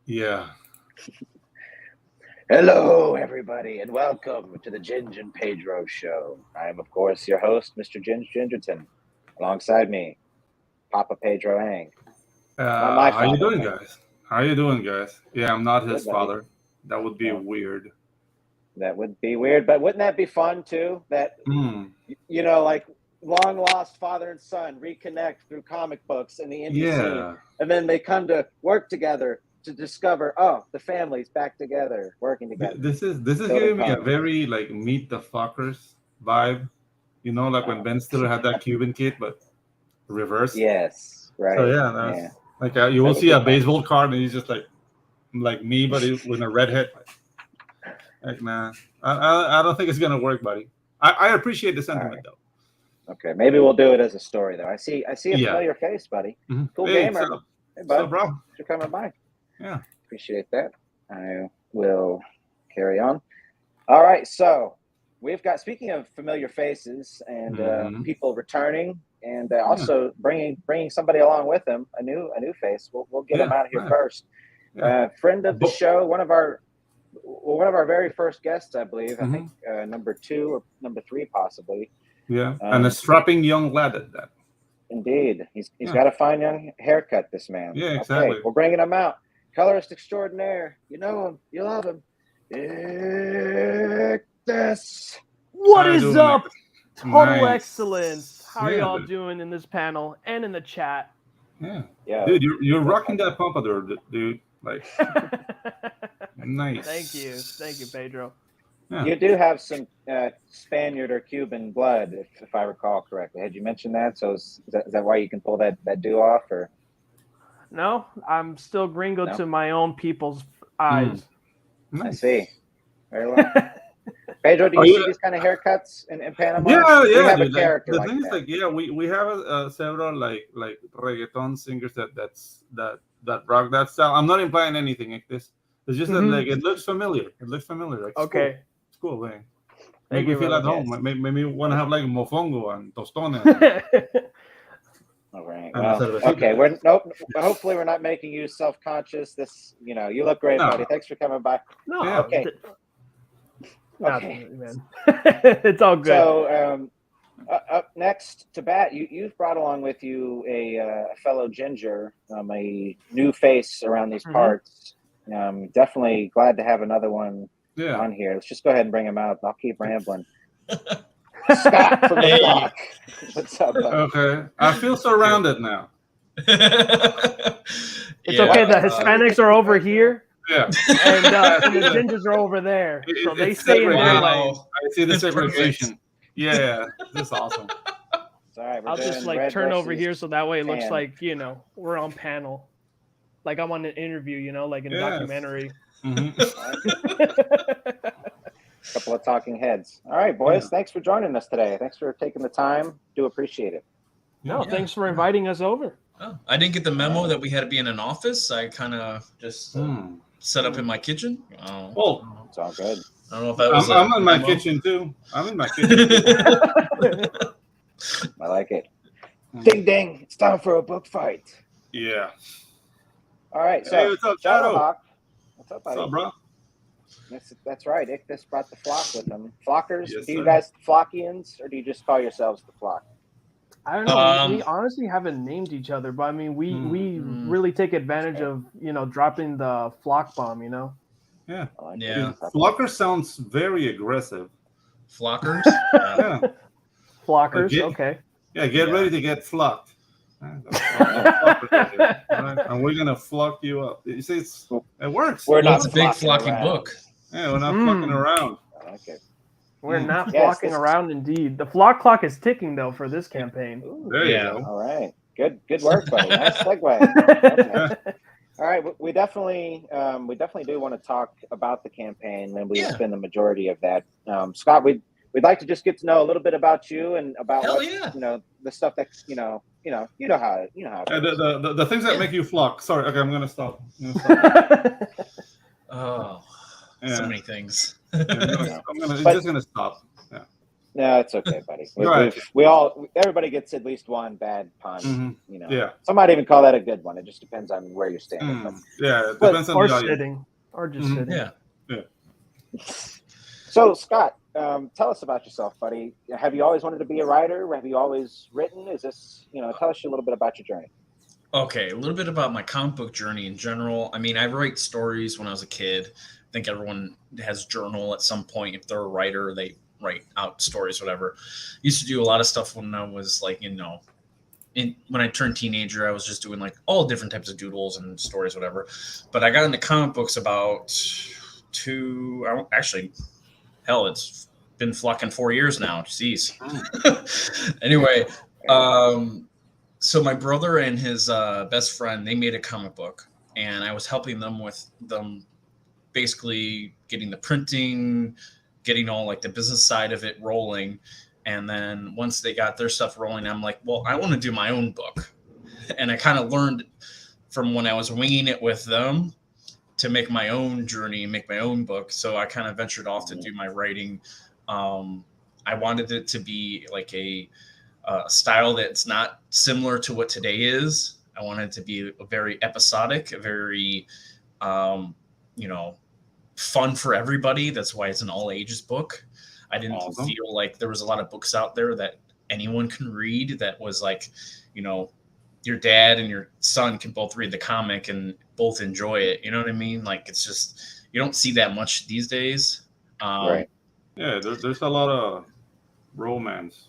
Yeah. Hello, everybody, and welcome to the Ginge and Pedro show. I am, of course, your host, Mr. Ginge Gingerton. Alongside me, Papa Pedro Ang. Not my How you father, doing, but guys? How you doing, guys? Yeah, I'm not good, his buddy. father. That would be No, weird. that would be weird, but wouldn't that be fun too? That Mm. like long lost father and son reconnect through comic books in the indie scene, Yeah. and then they come to work together to discover, oh, the family's back together, working together, This is building giving me a comics. very like Meet the Fuckers vibe. Like when Oh, Ben Stiller had that Cuban kid, but reversed. yes, So right, yeah, yeah, that's like you will that would see be a fun. baseball card, and he's just like me, but with a red head. Like nah, I don't think it's gonna work, buddy. I appreciate the All sentiment right. though. Okay, maybe we'll do it as a story though. I see a Yeah. familiar face, buddy. Cool Hey, what's gamer. up? Hey, What's up, bud. bro? Thanks for coming by. Yeah. Appreciate that. I will carry on. All right, so we've got, speaking of familiar faces and Hmm. people returning, and Yeah. also bringing somebody along with them, a new face. We'll get him Yeah. out here Yeah. first. Yeah. Friend of the Bo- show, one of our very first guests, I believe. I think mhm. number 2 or number 3, possibly. Yeah. And a Um, strapping young lad at that. Indeed, he's Yeah. got a fine young haircut. This man. Yeah. Okay, Exactly. we're bringing him out. Colorist extraordinaire. You know him. You love him. This. What How you is doing, Nick? up? Total Nice. excellence. How are Yeah, y'all dude. doing in this panel and in the chat? Yeah. Yeah. Dude, you're rocking that pompadour, dude. Like, Thank you. nice. Thank you, Pedro. Yeah. You do have some Spaniard or Cuban blood, if I recall correctly. Had you mentioned that? So is that why you can pull that do off, or No, I'm still gringo no? to my own people's Mm. eyes. I Nice. see. Very well. Pedro, do Are you see you? these kind of haircuts in Panama? Yeah, We yeah, have a dude. Like character the like thing is, that. like, yeah, we have several like reggaeton singers that rock that style. I'm not implying anything like this. It's just that like Mhm. it looks familiar. It looks familiar. Like it's cool. Okay. It's cool. Like, make Thank me you, feel at brother. home. Yes. Maybe want to have like mofongo and tostones All right. and a Well, cervecita. okay. Hopefully we're not making you self-conscious. You look great, buddy. No, Thanks for coming by. No, yeah. Okay. nothing, Okay. man. It's all good. So up next to bat, you've brought along with you a fellow ginger, a new face around these Mhm. parts. Definitely glad to have another one Yeah. on here. Let's just go ahead and bring him out. I'll keep rambling. Scott from the Hey. block. What's up, buddy? Okay. I feel surrounded now. It's okay. The Uh, Hispanics are over here, Yeah. and the Yeah. gingers are over there. So they It's stay in their segregated. lane. Wow. I see the That's perfect. segregation. Yeah. This is awesome. It's all right. We're I'll just doing like red turn over versus here so that way it looks tan. like we're on panel, like I'm on an interview, like in a Yes. documentary. Mhm. Couple of talking heads. All right, boys. Yeah. Thanks for joining us today. Thanks for taking the time. Do appreciate it. No, Yeah. thanks for inviting us over. Oh, I didn't get the memo that we had to be in an office. I kind of just Hmm. set up in my kitchen. Oh, Well, It's all good. I don't know if that was I'm a in my memo. kitchen too. I'm in my kitchen too. I like it. Mm. Ding ding! It's time for a book fight. Yeah. All right, so Hey, what's up, Shadow? Shadowhawk. What's up, What's buddy? up, bro? That's right. Ichthus brought the flock with him. Flockers? Yes, Do you sir. guys Flockians, or do you just call yourselves the flock? I don't know. We Um, honestly haven't named each other, but I mean, we Mm. really take advantage of dropping the flock bomb. Yeah. I like Yeah. it. Flocker sounds very aggressive. Flockers. Yeah. Flockers. Again? Okay. Yeah. Get Yeah. ready to get flocked. And we're gonna flock you up. You see, it works. We're Well, not it's a big flocking flocking around. book. Yeah, we're not Mm. fucking around. I like it. We're Mm. not Yes, flocking this- around, indeed. The flock clock is ticking though for this campaign. Ooh, There you Yeah. go. all right. Good work, buddy. Nice segue. Okay. All right, we definitely do want to talk about the campaign, and we will Yeah. spend the majority of that. Scott, we'd like to just get to know a little bit about you and about Hell what yeah. the stuff that you know how it The things that Yeah. make you flock. Sorry. Okay, I'm gonna stop. Oh, Yeah. so many things. Yeah, I'm Yeah. it's But- just gonna stop. Yeah. No, That's okay, buddy. Right. Everybody gets at least one bad pun. Mhm. You know, Yeah. some might even call that a good one. It just depends on where you're standing. Yeah, it But- depends on Or the audience. sitting, or just Mhm. sitting. Yeah. So, Scott, tell us about yourself, buddy. Have you always wanted to be a writer? Have you always written? Is this, tell us a little bit about your journey. Okay, a little bit about my comic book journey in general. I mean, I write stories when I was a kid. I think everyone has journal at some point. If they're a writer, they write out stories, whatever. Used to do a lot of stuff when I was like, when I turned teenager, I was just doing like all different types of doodles and stories, whatever. But I got into comic books about it's been fucking 4 years now. Jeez. Anyway, so my brother and his best friend, they made a comic book, and I was helping them with them basically getting the printing, getting all like the business side of it rolling. And then once they got their stuff rolling, I'm like, well, I want to do my own book. And I kind of learned from when I was winging it with them to make my own journey, make my own book. So I kind of ventured off to do my writing. I wanted it to be like a style that's not similar to what today is. I wanted it to be a very episodic, a very, fun for everybody. That's why it's an all ages book. I didn't feel like there was a lot of books out there that anyone can read that was like, your dad and your son can both read the comic and both enjoy it. You know what I mean? Like, it's just, you don't see that much these days. Right. Yeah, there's a lot of romance.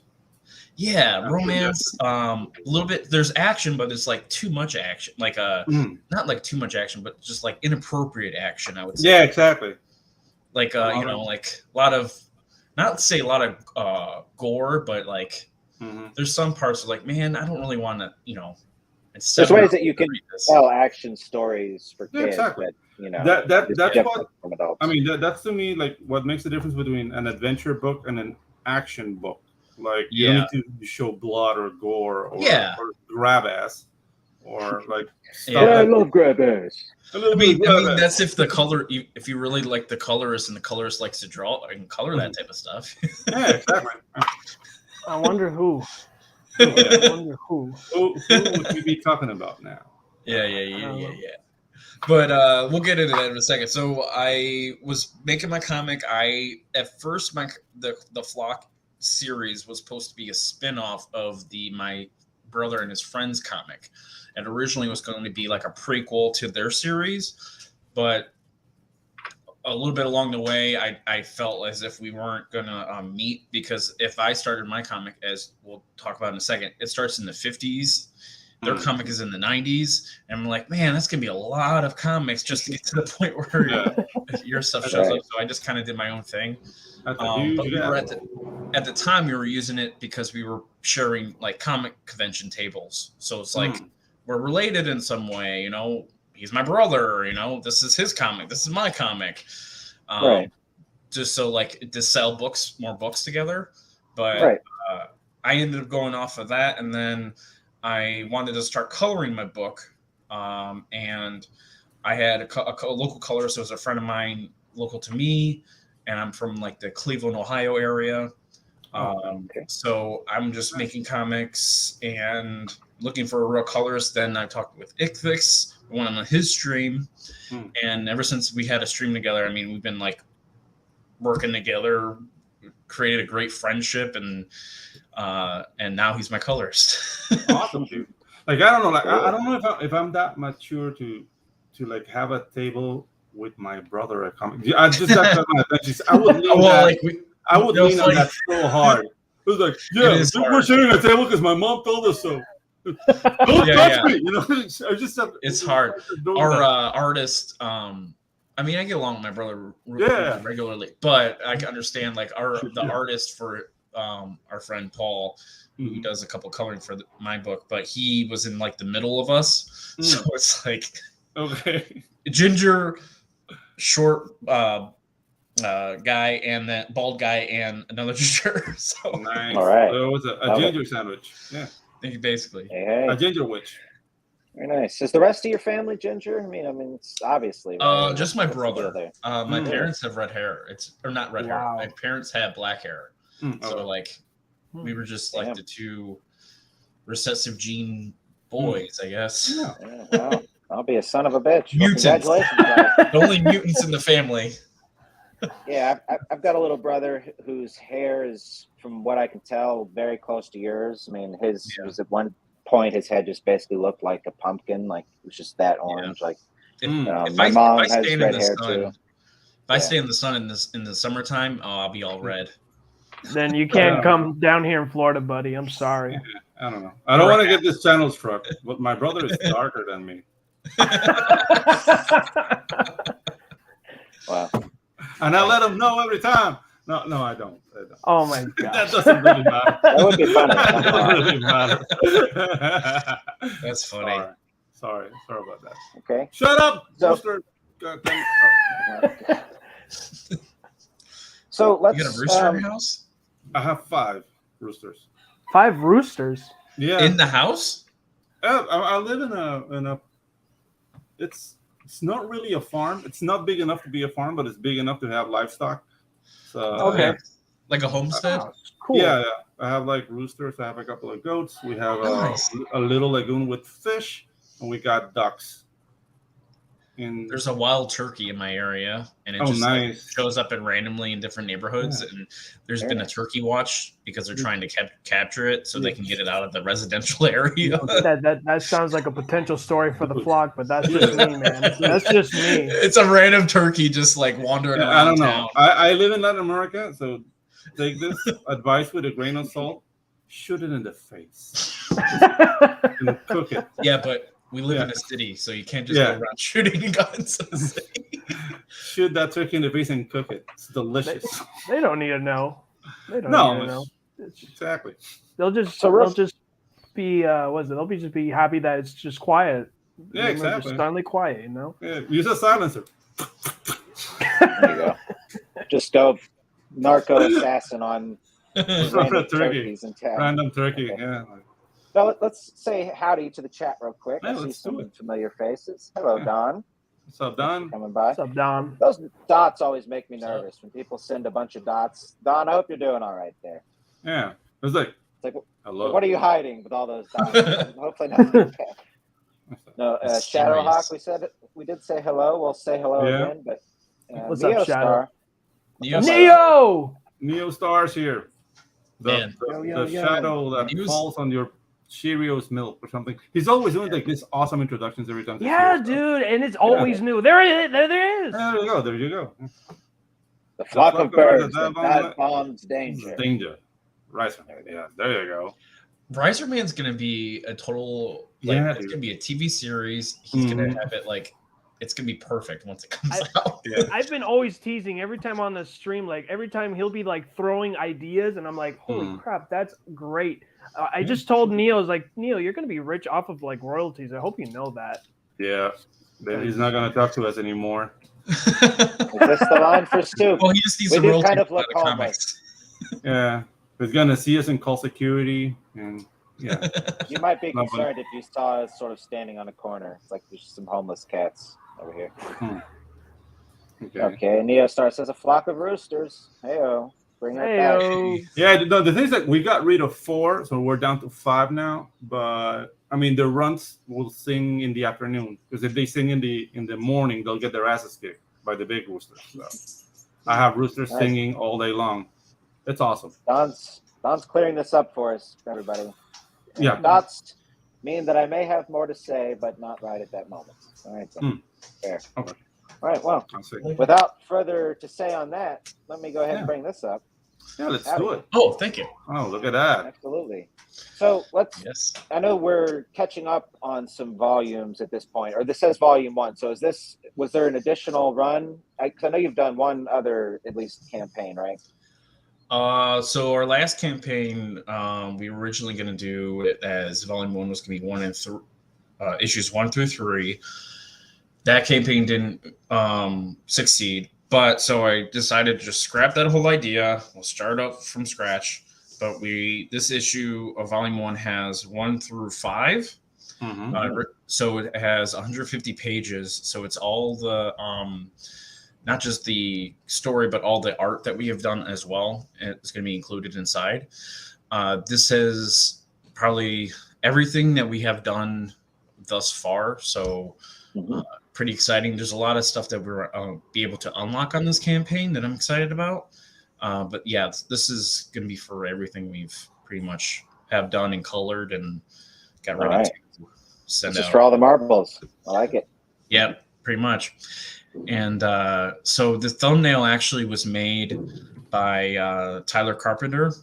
Yeah, romance. A little bit. There's action, but it's like too much action. Like not like too much action, but just like inappropriate action. I would say. Yeah, exactly. Like like a lot of, not to say a lot of gore, but like there's some parts of like, man, I don't really want to, There's ways that you can tell action stories for kids. Exactly. That, that's what from adults. I mean. That's to me like what makes the difference between an adventure book and an action book. Like you don't need to show blood or gore or grab ass or like stuff. I love grab ass. I mean, that's if the color, if you really like the colorist and the colorist likes to draw and color that type of stuff. Yeah, exactly. I wonder who. I wonder who. Who would we be talking about now? Yeah. But we'll get into that in a second. So I was making my comic. At first the Flock series was supposed to be a spin-off of my brother and his friends comic. And originally was going to be like a prequel to their series, but a little bit along the way, I felt as if we weren't going to meet, because if I started my comic, as we'll talk about in a second, it starts in the 50s. Their comic is in the 90s. And I'm like, man, that's going to be a lot of comics just to get to the point where your stuff shows up. So I just kind of did my own thing. But we were at the time, we were using it because we were sharing like comic convention tables. So it's like, we're related in some way, he's my brother, this is his comic, this is my comic. Just so like to sell more books together. But I ended up going off of that, and then I wanted to start coloring my book. And I had a local colorist. It was a friend of mine local to me, and I'm from like the Cleveland, Ohio area. So I'm just making comics and looking for a real colorist. Then I talked with Ichthys, went on his stream, and ever since we had a stream together, I mean, we've been like working together, created a great friendship, and now he's my colorist. Awesome, dude. Like I don't know, I don't know if I'm that mature to like have a table with my brother at comic. I just got my adventures. I would lean I would lean on that so hard. It was like, we're sharing a table because my mom told us so. Don't touch me, I just have, it's hard. Our artist, I mean, I get along with my brother regularly, but I can understand like the artist for our friend Paul, who does a couple coloring for my book, but he was in like the middle of us, so it's like Ginger, short guy, and that bald guy, and another ginger. So nice. All right. So it was a ginger sandwich. Yeah. Basically. Hey. A ginger witch. Very nice. Is the rest of your family ginger? I mean, it's obviously. Right? Just my brother. My parents have red hair. Not red hair. My parents have black hair. So like We were just like the two recessive gene boys, I guess. Yeah, well, I'll be a son of a bitch. Mutants. Well, congratulations, buddy. The only mutants in the family. Yeah, I've got a little brother whose hair is, from what I can tell, very close to yours. I mean, his was at one point his head just basically looked like a pumpkin, like it was just that orange. Like my mom has red hair too. If I stay in the sun in the summertime, I'll be all red. Then you can't come down here in Florida, buddy. I'm sorry. I don't know. I don't want to get this channel struck, but my brother is darker than me. Wow. And I let him know every time. No, I don't. Oh my god. That doesn't really matter. That would be funny. That doesn't really matter. That's funny. Sorry about that. Okay. Shut up, Rooster. So let's. You got a rooster in your house? I have 5 roosters. 5 roosters? Yeah. In the house? I live in a. It's not really a farm. It's not big enough to be a farm, but it's big enough to have livestock. So okay. Like a homestead? Cool. Yeah. I have like roosters. I have a couple of goats. We have a little lagoon with fish, and we got ducks. There's a wild turkey in my area, and it just like, shows up randomly in different neighborhoods. And there's been a turkey watch because they're trying to capture it so they can get it out of the residential area. That sounds like a potential story for the flock, but that's just me, man. That's just me. It's a random turkey just like wandering around. I don't know. Town. I live in Latin America, so take this advice with a grain of salt. Shoot it in the face and cook it. Yeah, but we live in a city, so you can't just go around shooting guns in the city. Shoot that turkey in the face and cook it. It's delicious. They don't need to know. They don't need to know. Exactly. They'll just be They'll just be happy that it's just quiet. Yeah, exactly. Just suddenly quiet, you know. Yeah, use a silencer. There you go. Just go narco assassin on random turkeys in town. Random turkey, yeah. Now, let's say howdy to the chat real quick. I see some familiar faces. Hello, Don. What's up, Don? Coming by. What's up, Don? Those dots always make me nervous when people send a bunch of dots. Don, I hope you're doing all right there. Yeah. It's like hello. What are you hiding with all those dots? Hopefully nothing bad. No, Shadowhawk, we did say hello. We'll say hello again. But what's Neo up, Shadow? Star. Neo Star's here. The shadow that falls on your Cheerios milk or something. He's always doing like this awesome introductions every time. Yeah, dude, and it's always new. There it is. There is. There you go. The flock of birds that bombs danger. Danger. Riser. Yeah, there you go. Riser Man's gonna be a total it's gonna be a TV series. He's gonna have it like it's gonna be perfect once it comes out. Yeah. I've been always teasing every time on the stream, like every time he'll be like throwing ideas, and I'm like, holy crap, that's great. I just told Neil, I was like, Neil, you're gonna be rich off of like royalties. I hope you know that. Yeah. Then he's not gonna talk to us anymore. Is this the line for Stu? Well, he just needs to royalty kind of look look comics. Yeah. He's gonna see us and call security, and yeah. You might be concerned if you saw us sort of standing on a corner. It's like there's some homeless cats over here. Okay. Neo Star says a flock of roosters. Hey-o. Bring it back. Yeah, no, the thing is that we got rid of 4, so we're down to 5 now. But I mean, the runs will sing in the afternoon, because if they sing in the morning, they'll get their asses kicked by the big roosters. So I have roosters singing all day long. It's awesome. Don's clearing this up for us, everybody. Yeah. Dots mean that I may have more to say, but not right at that moment. All right. So fair. Okay. All right. Well, without further to say on that, let me go ahead and bring this up. Yeah, let's do it. Oh, thank you. Oh, look at that. Absolutely. So I know we're catching up on some volumes at this point, or this says volume 1. So was there an additional run? I know you've done one other, at least, campaign, right? So our last campaign, we were originally going to do it as volume 1 was going to be issues 1 through 3. That campaign didn't succeed, but so I decided to just scrap that whole idea. We'll start up from scratch. But this issue of volume 1 has 1 through 5. So it has 150 pages. So it's all the not just the story, but all the art that we have done as well. It's going to be included inside. This is probably everything that we have done thus far. So pretty exciting. There's a lot of stuff that we're be able to unlock on this campaign that I'm excited about. But yeah, this is going to be for everything we've pretty much have done and colored and got ready to send just out. For all the marbles. I like it. Yeah, pretty much. And so the thumbnail actually was made by Tyler Carpenter.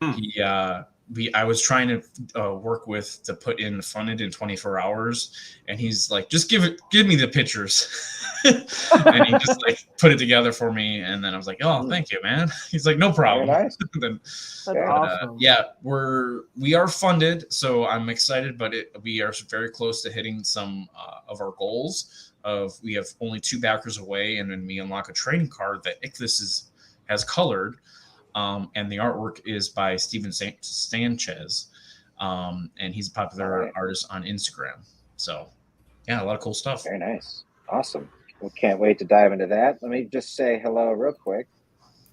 I was trying to work with to put in funded in 24 hours, and he's like, just give me the pictures. And he just like put it together for me, and then I was like, oh, thank you, man. He's like, no problem. Very nice. That's awesome. Yeah, we are funded, so I'm excited, but we are very close to hitting some of our goals. We have only 2 backers away, and then we unlock a trading card that Ichthus has colored. And the artwork is by Steven Sanchez, and he's a popular artist on Instagram. So, yeah, a lot of cool stuff. Very nice. Awesome. We can't wait to dive into that. Let me just say hello real quick.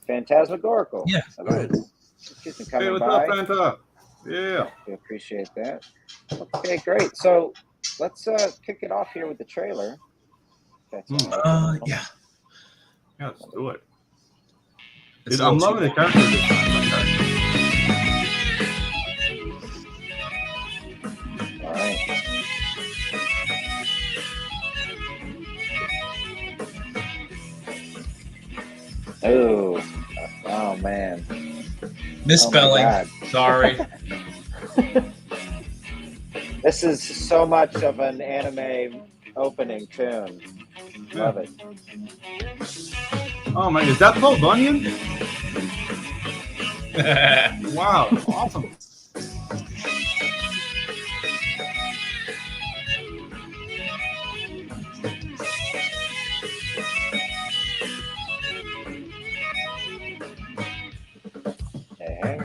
Phantasmagorical. Yeah, hello. go ahead. Excuse me, coming Hey, what's by. up, Fanta? Yeah. We appreciate that. Okay, great. So let's kick it off here with the trailer. That's Yeah. Yeah, let's do it. It's I'm loving the character this time. all right. Oh man. Misspelling. Sorry. This is so much of an anime opening tune. Love it. Oh man, is that Paul Bunyan? Wow, awesome. Hey.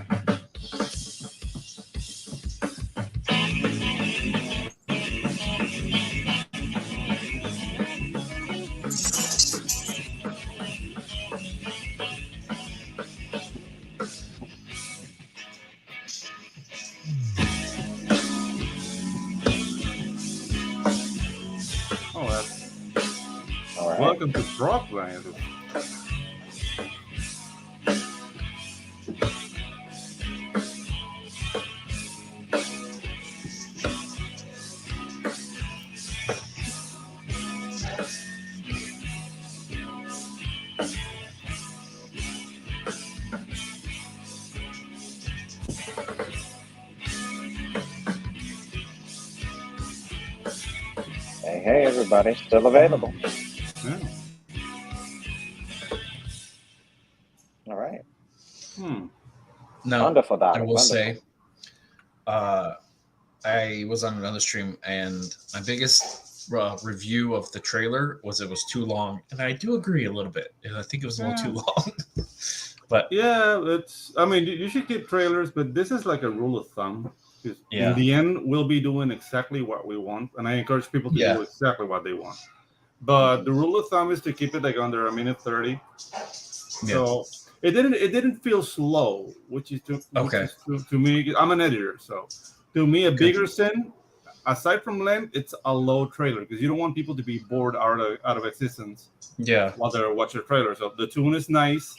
Welcome to Brockland. Hey, everybody, still available. Yeah. All right. Now, wonderful, Doc. I will say, I was on another stream, and my biggest review of the trailer was it was too long, and I do agree a little bit. I think it was a little too long. But yeah, I mean, you should keep trailers, but this is like a rule of thumb. In the end, we'll be doing exactly what we want, and I encourage people to do exactly what they want. But the rule of thumb is to keep it like under a minute 30. So it didn't feel slow, which is to me. I'm an editor, so to me a bigger sin, aside from length, it's a low trailer because you don't want people to be bored out of existence. Yeah, while they're watching the trailer. So the tune is nice.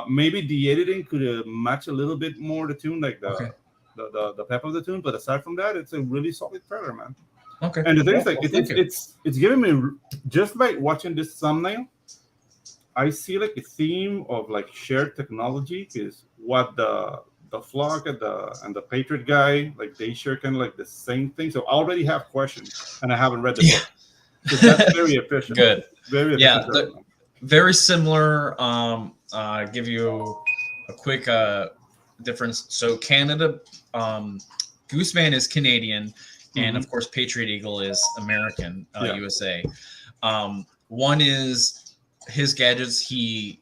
Maybe the editing could match a little bit more the tune, like the pep of the tune. But aside from that, it's a really solid trailer, man. Okay. And the thing is, like, it's giving me, just by watching this thumbnail, I see like a theme of like shared technology. Is what the Flock and the Patriot guy, like, they share kind of like the same thing. So I already have questions, and I haven't read the book. So that's very efficient. Good. Very efficient. Very similar. Give you a quick difference. So Canada, Gooseman is Canadian, and of course Patriot Eagle is American, USA. One is his gadgets. He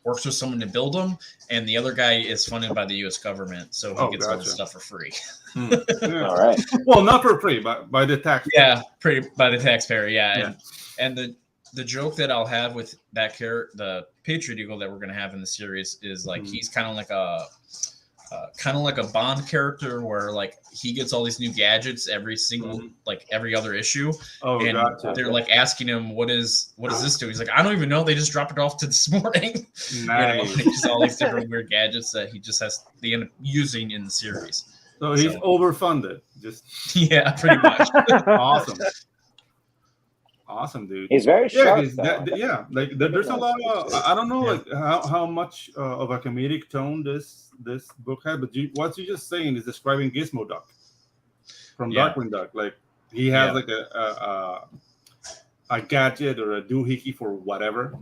works with someone to build them, and the other guy is funded by the U.S. government, so he gets all the stuff for free. All right. Well, not for free, but by the taxpayer. Yeah, by the taxpayer. Yeah. And the joke that I'll have with that character, the Patriot Eagle that we're gonna have in the series, is like he's kind of like kind of like a Bond character where like he gets all these new gadgets every single like every other issue, and gotcha. they're like asking him what does this do? He's like, I don't even know. They just dropped it off to this morning. Nice. Just all these different weird gadgets that he just has they end up using in the series. So he's overfunded. Just yeah, pretty much. Awesome, dude. He's very sharp. Like there's a lot of I don't know like how much of a comedic tone this book had, but what you're just saying is describing Gizmo Duck from Darkwing Duck. Like he has like a gadget or a doohickey for whatever,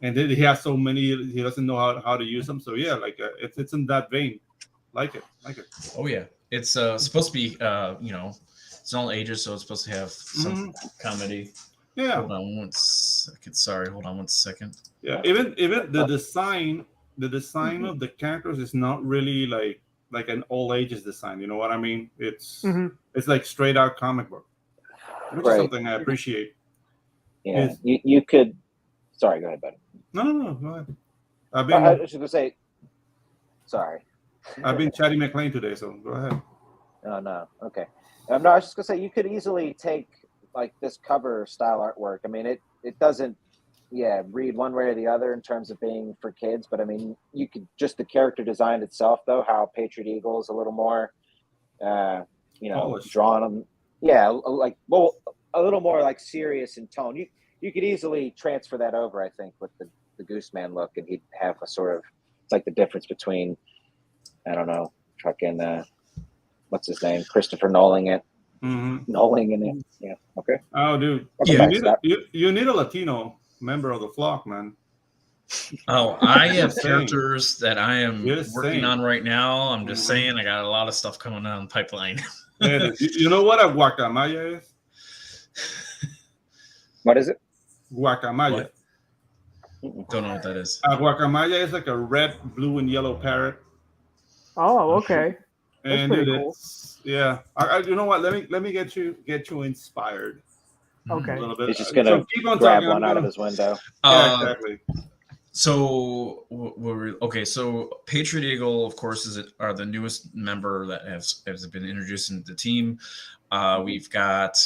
and then he has so many he doesn't know how to use them. So yeah, like it's in that vein. Like it. Oh yeah, it's supposed to be it's all ages, so it's supposed to have some comedy. Yeah. Hold on one second. Sorry, hold on one second. Yeah, even the design of the characters is not really like an all ages design. You know what I mean? It's like straight out comic book, which is something I appreciate. Yeah, you could. Sorry, go ahead, buddy. No, go ahead. I was just gonna say. Sorry. I've been chatting McLean today, so go ahead. Oh no, okay. No, I was just gonna say you could easily take like this cover style artwork. I mean, it doesn't, read one way or the other in terms of being for kids. But I mean, you could just the character design itself, though, how Patriot Eagle is a little more, drawn on, a little more like serious in tone. You could easily transfer that over, I think, with the Gooseman look, and he'd have a sort of it's like the difference between, I don't know, fucking what's his name, Christopher Nolan in it. Yeah. Okay. Oh, dude. You need a Latino member of the flock, man. Oh, I have characters that I am working on right now. I'm just saying, I got a lot of stuff coming down the pipeline. You know what a guacamaya is? What is it? Guacamaya. Don't know what that is. A guacamaya is like a red, blue, and yellow parrot. Oh, okay. That's and pretty cool. Yeah, you know what? Let me get you inspired. Okay. A little bit. He's just gonna grab one out of his window. Yeah, exactly. So So Patriot Eagle, of course, are the newest member that has been introduced into the team. We've got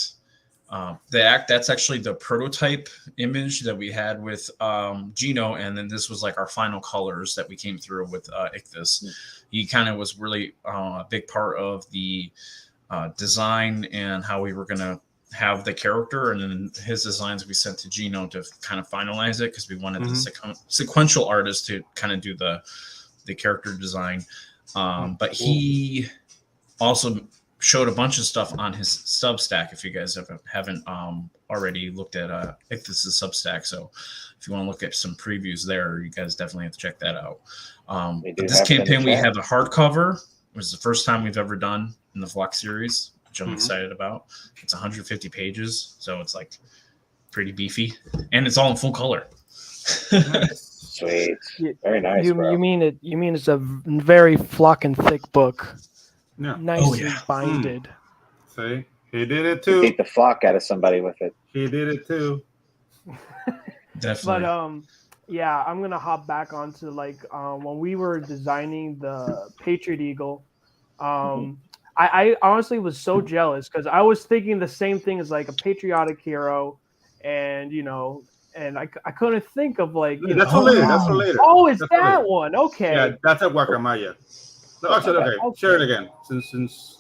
that's actually the prototype image that we had with Gino, and then this was like our final colors that we came through with Ichthus. He kind of was really a big part of the design and how we were going to have the character, and then his designs we sent to Gino to kind of finalize it because we wanted the sequential artist to kind of do the character design. But he also showed a bunch of stuff on his Substack. If you guys haven't already looked at Ichthus' Substack, so if you want to look at some previews there, you guys definitely have to check that out. But this campaign we have a hardcover. It was the first time we've ever done in the Flock series, which I'm excited about. It's 150 pages, so it's like pretty beefy, and it's all in full color. Sweet, very nice. You mean it? You mean it's a very flock and thick book? Yeah. Nicely binded. See, he did it too. Beat the flock out of somebody with it. He did it too. Definitely. But I'm gonna hop back onto like when we were designing the Patriot Eagle. I honestly was so jealous because I was thinking the same thing as like a patriotic hero, and and I couldn't think of like that's for later. Oh, it's that one. Okay. Yeah, that's a guacamaya. No, actually, okay. Share it again since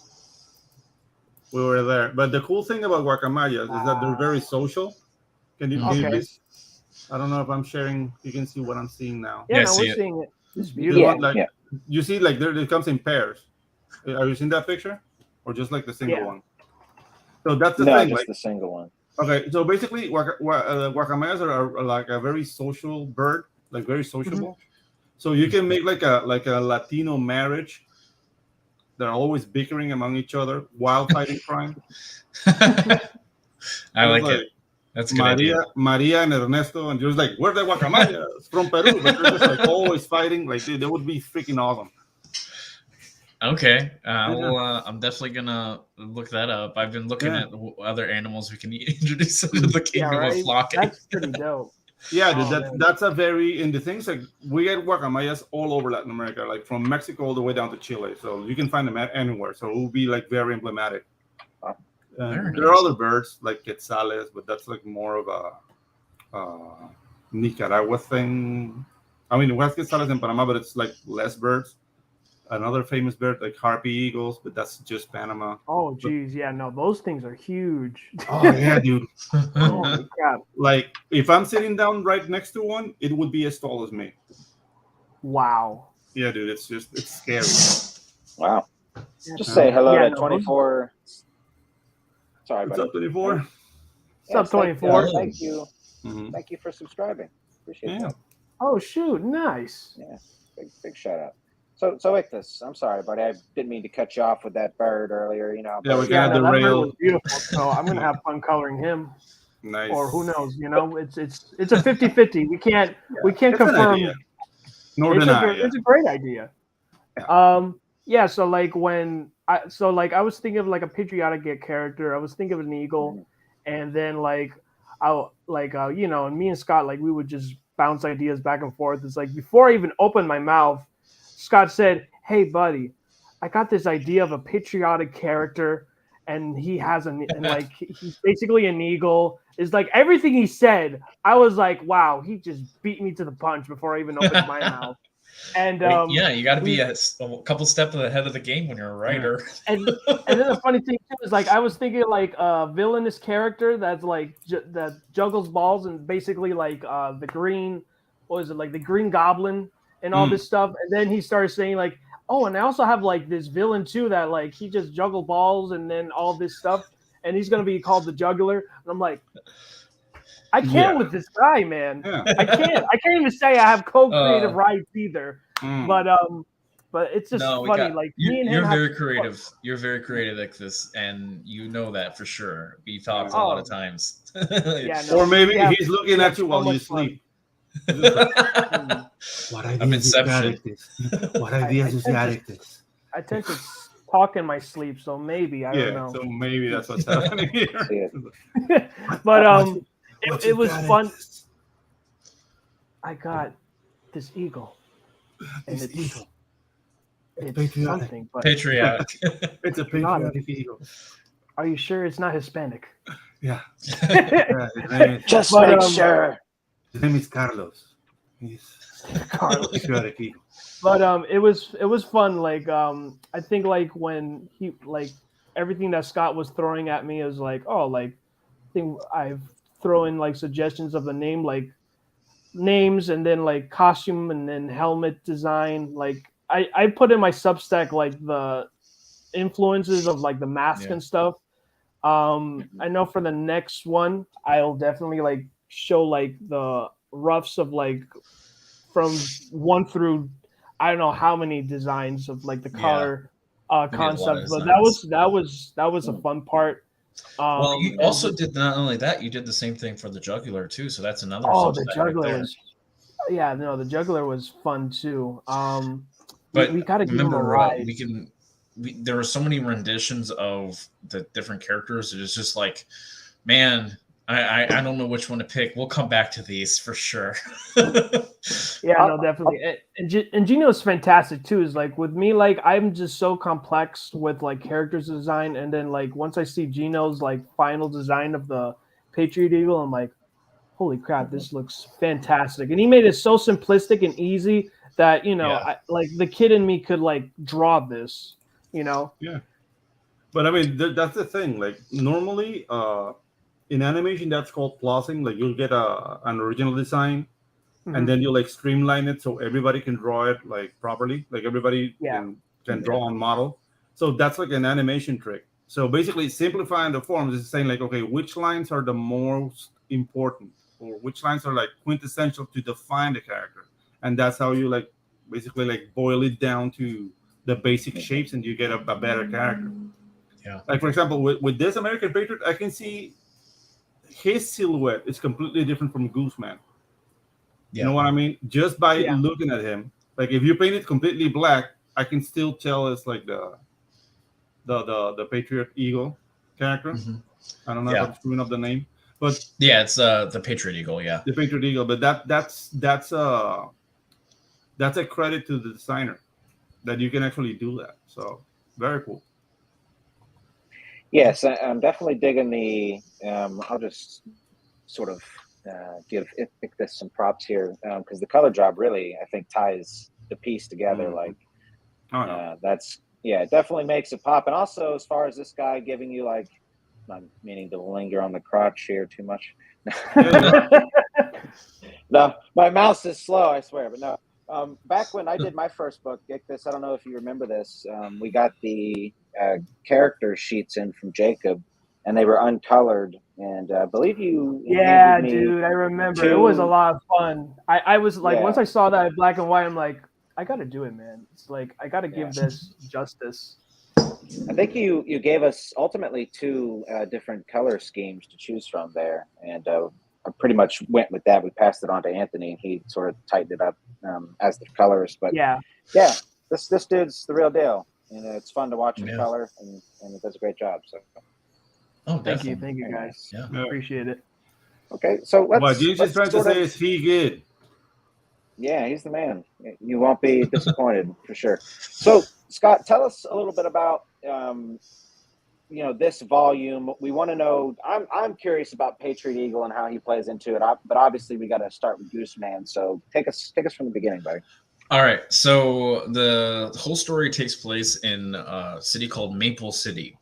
we were there. But the cool thing about guacamayas is that they're very social. Can you please? I don't know if I'm sharing. You can see what I'm seeing now. Yeah, we're seeing it. It's beautiful. You see, like it comes in pairs. Are you seeing that picture, or just like the single one? So that's the thing. Just the single one. Okay, so basically, guacamayas are like a very social bird, like very sociable. So you can make like a Latino marriage. They're always bickering among each other while fighting crime. I like it. That's a good idea. Maria and Ernesto, and just like, where's the guacamayas from Peru? But they're just like always fighting. Like they would be freaking awesome. Okay, I'm definitely gonna look that up. I've been looking at other animals we can introduce into the kingdom of flocking. That's pretty dope. Yeah, dude, that's a very in the things like we get guacamayas all over Latin America, like from Mexico all the way down to Chile. So you can find them anywhere. So it will be like very emblematic. There are other birds like quetzales, but that's like more of a Nicaragua thing. I mean, we have quetzales in Panama, but it's like less birds. Another famous bird like harpy eagles, but that's just Panama. Oh, geez, yeah, no, those things are huge. Oh yeah, dude. Holy crap! Like if I'm sitting down right next to one, it would be as tall as me. Wow. Yeah, dude, it's scary. Wow. Just say hello to 24. Sorry, what's up, 24? What's up, 24? Thank you. Thank you for subscribing. Appreciate that. Oh shoot, nice. Yeah, big shout out. So Ictus, I'm sorry, buddy. I didn't mean to cut you off with that bird earlier. You know. Yeah, we got the rail. Was beautiful. So I'm gonna have fun coloring him. Nice. Or who knows? You know, it's a 50-50. We can't confirm. Nor deny. It's a great idea. Yeah. So like I was thinking of like a patriotic character. I was thinking of an eagle, and then you know, and me and Scott, like we would just bounce ideas back and forth. It's like before I even opened my mouth, Scott said, "Hey, buddy, I got this idea of a patriotic character, and he has he's basically an eagle." It's like everything he said, I was like, "Wow, he just beat me to the punch before I even opened my mouth." And yeah, you got to be a couple steps ahead of the game when you're a writer. And then the funny thing too is like I was thinking like a villainous character that's like that juggles balls and basically like the green, what is it, like the Green Goblin and all this stuff. And then he started saying like, oh, and I also have like this villain too that like he just juggle balls and then all this stuff, and he's gonna be called the Juggler. And I'm like, I can't with this guy, man. Yeah. I can't even say I have co-creative rights either. But it's just funny. Like me and him, you're very creative. You're very creative like this, and you know that for sure. We talked a lot of times. Or maybe he's looking at you while you sleep. What ideas you got this? I tend to talk in my sleep, so maybe I don't know. So maybe that's what's happening here. But it was fun. I got this eagle. And it's something, but patriotic. It's a patriotic eagle. Are you sure it's not Hispanic? Yeah. Just make sure. His name is Carlos. He's Carlos. Patriotic eagle. But it was fun. Like I think like when he like everything that Scott was throwing at me is like, oh, like I think I've thrown in like suggestions of the name, like names and then like costume and then helmet design. Like I put in my Substack like the influences of like the mask and stuff. I know for the next one I'll definitely like show like the roughs of like from 1 through I don't know how many designs of like the color concept, but that was a fun part. Well, you also did not only that, you did the same thing for the Juggler too. So that's another. Oh, the Juggler was, the Juggler was fun too. But we got to give him a ride. There were so many renditions of the different characters. It was just like, man, I don't know which one to pick. We'll come back to these for sure. No, definitely. And Gino's fantastic too. Is like with me, like I'm just so complex with like characters design, and then like once I see Gino's like final design of the Patriot Eagle, I'm like, holy crap, this looks fantastic. And he made it so simplistic and easy that like the kid in me could like draw this. Yeah. But I mean, that's the thing. Like normally, in animation, that's called flossing. Like you'll get an original design, and then you like streamline it so everybody can draw it like properly. Like everybody can draw on model. So that's like an animation trick. So basically, simplifying the forms is saying like, okay, which lines are the most important, or which lines are like quintessential to define the character, and that's how you like basically like boil it down to the basic shapes, and you get a better character. Yeah. Like for example, with this American Patriot, I can see his silhouette is completely different from Gooseman. You know what I mean? Just by looking at him. Like if you paint it completely black, I can still tell it's like the Patriot Eagle character. I don't know if I'm screwing up the name. But yeah, it's the Patriot Eagle. Yeah, the Patriot Eagle. But that's a credit to the designer that you can actually do that. So very cool. Yes, I'm definitely digging the. I'll just sort of give this some props here because the color job really, I think, ties the piece together. Like, that's it definitely makes it pop. And also, as far as this guy giving you like, I'm meaning to linger on the crotch here too much. No, my mouse is slow, I swear. But no, back when I did my first book, Get This, I don't know if you remember this. We got the character sheets in from Jacob, and they were uncolored. And I believe you. Yeah, dude, I remember. It was a lot of fun. I was like, once I saw that in black and white, I'm like, I got to do it, man. It's like I got to give this justice. I think you gave us ultimately 2 different color schemes to choose from there, and I pretty much went with that. We passed it on to Anthony, and he sort of tightened it up as the colors. But yeah, this dude's the real deal, and it's fun to watch in color, and it does a great job. So, thank you guys. Yeah, appreciate it. Okay, so let's. What Ginge is trying to say is he good. Yeah, he's the man. You won't be disappointed for sure. So, Scott, tell us a little bit about this volume. We want to know. I'm curious about Patriot Eagle and how he plays into it. But obviously, we got to start with Gooseman. So take us from the beginning, buddy. All right. So the whole story takes place in a city called Maple City,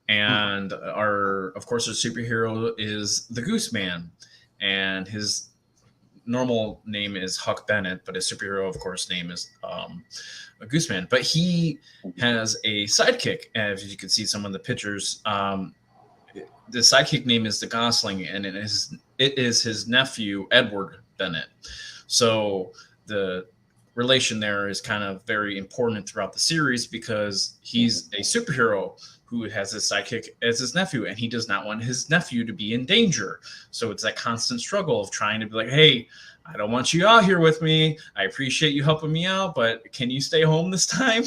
and of course, our superhero is the Gooseman, and his normal name is Huck Bennett, but his superhero, of course, name is a Gooseman. But he has a sidekick, as you can see some of the pictures. The sidekick name is the Gosling, and it is his nephew Edward Bennett. So the relation there is kind of very important throughout the series because he's a superhero who has his sidekick as his nephew, and he does not want his nephew to be in danger. So it's that constant struggle of trying to be like, hey, I don't want you out here with me. I appreciate you helping me out, but can you stay home this time?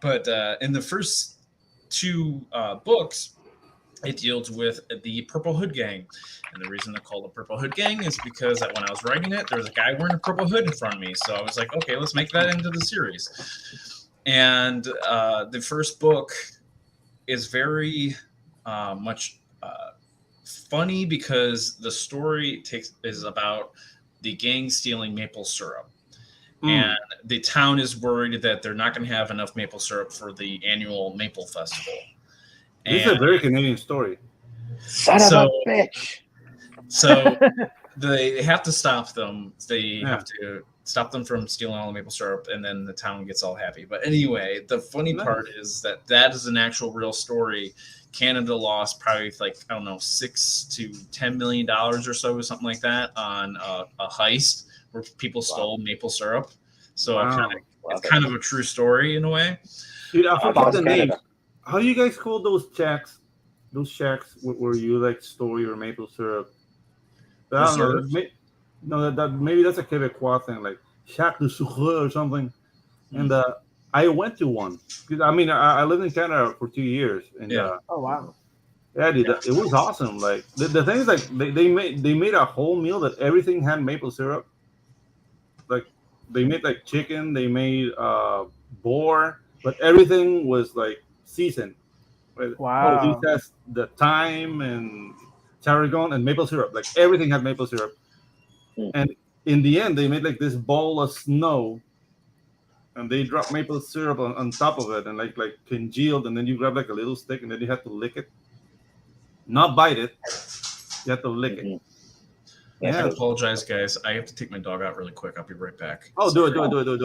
But in the first 2 books, it deals with the Purple Hood Gang. And the reason they're called the Purple Hood Gang is because when I was writing it, there was a guy wearing a purple hood in front of me. So I was like, okay, let's make that into the series. And the first book is very much funny because the story is about the gang stealing maple syrup. And the town is worried that they're not going to have enough maple syrup for the annual Maple Festival. This is a very Canadian story. Son of a bitch. So they have to stop them. They have to stop them from stealing all the maple syrup, and then the town gets all happy. But anyway, the funny part is that is an actual real story. Canada lost probably like, I don't know, $6 to $10 million or so, something like that, on a heist where people stole maple syrup. So it's kind of a true story in a way. Dude, I forgot the name. How do you guys call those shacks? Those shacks where you like store your maple syrup? I don't know. Maybe that's a Quebecois thing, like Shack de Sucre or something. And I went to one because I lived in Canada for 2 years. And oh wow, yeah, dude, it was awesome. Like the thing is, like they made a whole meal that everything had maple syrup. Like they made like chicken, they made boar, but everything was like seasoned. Right? Wow. Oh, this has the thyme and tarragon and maple syrup. Like everything had maple syrup. And in the end, they made like this ball of snow, and they dropped maple syrup on top of it, and like congealed. And then you grab like a little stick, and then you have to lick it, not bite it. You have to lick it. Yeah. I apologize, guys. I have to take my dog out really quick. I'll be right back. Oh, do it.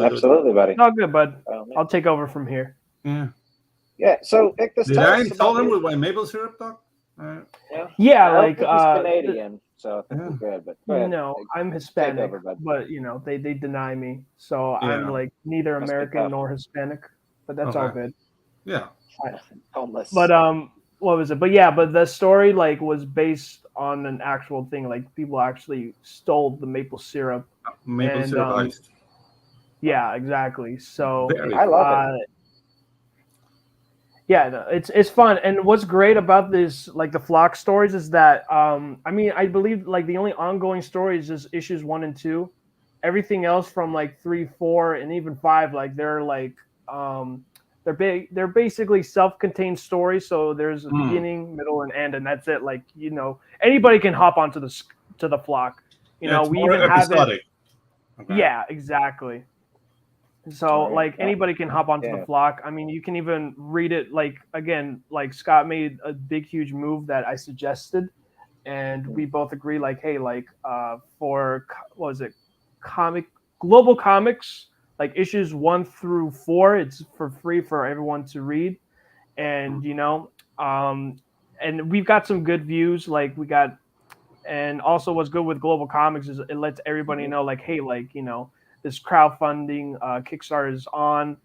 Absolutely, buddy. No, good, bud. I'll take over from here. Yeah. So, did I install him with my maple syrup, dog? Yeah, like he's Canadian, so I think we're good. But no, I'm Hispanic, but they deny me, so I'm like neither American nor Hispanic, but that's all good. Yeah. Homeless. But what was it? But the story like was based on an actual thing. Like people actually stole the maple syrup. Maple syrup iced. Yeah, exactly. So I love it. Yeah, no, it's fun. And what's great about this, like the Flock stories, is that I mean, I believe like the only ongoing story is just issues 1 and 2. Everything else from like 3, 4, and even 5, like um they're basically self-contained stories. So there's a beginning, middle, and end, and that's it. Like, anybody can hop onto to the Flock. Yeah, it's We more even have it. episodic. Okay. Yeah, exactly. So Right. like anybody can hop onto the Flock. I mean, you can even read it. Like, again, like Scott made a big huge move that I suggested, and we both agree. Like, hey, like for what was it, Global Comics, like issues 1 through 4, it's for free for everyone to read, and and we've got some good views. Like we got, and also what's good with Global Comics is it lets everybody know, like, hey, like this crowdfunding Kickstarter is on.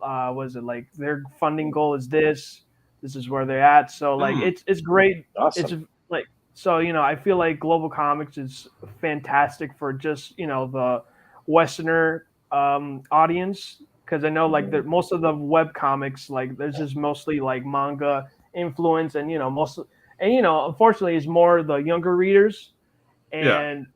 Was it like their funding goal is this? This is where they're at. So like it's great. Awesome. It's like, so I feel like Global Comics is fantastic for just the Westerner audience, because I know like most of the web comics, like there's just mostly like manga influence, and unfortunately it's more the younger readers, and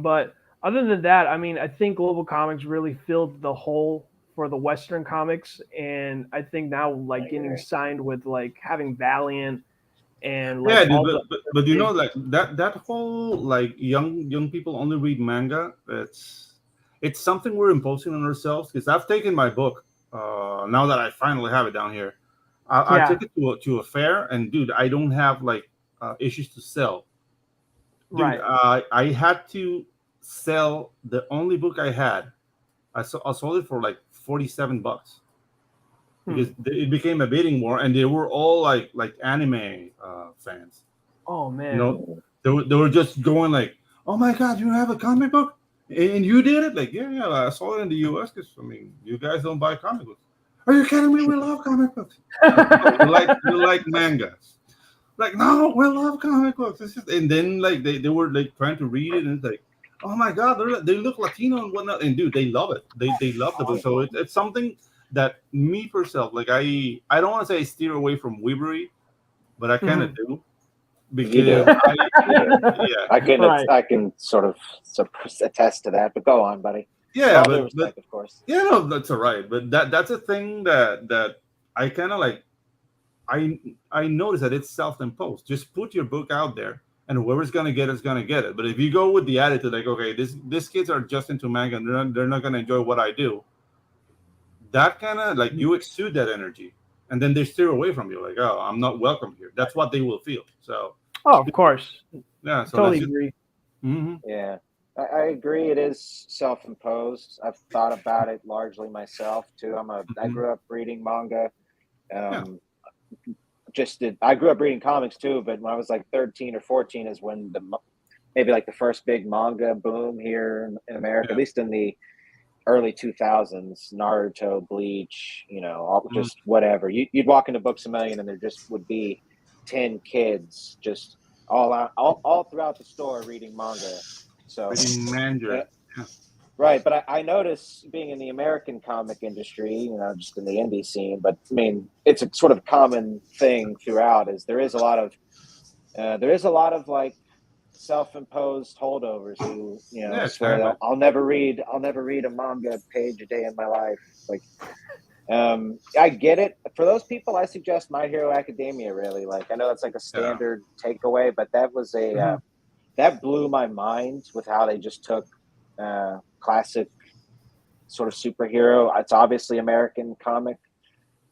but other than that, I mean, I think Global Comics really filled the hole for the Western comics, and I think now like getting signed with like having Valiant and like dude, but like that whole like young people only read manga. It's something we're imposing on ourselves, because I've taken my book. Now that I finally have it down here, I took it to a fair, and dude, I don't have like issues to sell. Dude, right. I had to sell the only book I had. I sold it for like $47 because it became a bidding war, and they were all like anime fans. Oh man, they were just going like, "Oh my god, you have a comic book, and you did it!" Like, yeah, I saw it in the U.S. because I mean, you guys don't buy comic books. Are you kidding me? We love comic books. you like mangas. Like, no, we love comic books. And then like they were like trying to read it, and it's like, oh my god, they look Latino and whatnot, and dude, they love it. They love the book. So it's something that me myself, like I don't want to say I steer away from weebery, but I kind of do, because I can sort of attest to that. But go on, buddy. Yeah, but of course. Yeah, no, that's all right. But that's a thing that I kind of like. I notice that it's self-imposed. Just put your book out there, and whoever's gonna get it's gonna get it. But if you go with the attitude like, okay, these kids are just into manga, and they're not gonna enjoy what I do, that kind of like you exude that energy, and then they steer away from you. Like, oh, I'm not welcome here. That's what they will feel. So, of course, yeah, so totally agree. Yeah, I agree. It is self-imposed. I've thought about it largely myself too. I grew up reading manga. I grew up reading comics too, but when I was like 13 or 14 is when maybe like the first big manga boom here in America, at least in the early 2000s, Naruto, Bleach, just whatever. You'd walk into Books A Million and there just would be 10 kids just all throughout the store reading manga. So right, but I notice being in the American comic industry, just in the indie scene, but I mean, it's a sort of common thing throughout. Is there is a lot of like self-imposed holdovers who swear I'll never read a manga page a day in my life. Like, I get it. For those people, I suggest My Hero Academia. Really, like I know that's like a standard takeaway, but that was that blew my mind with how they just took. Classic sort of superhero. It's obviously American comic,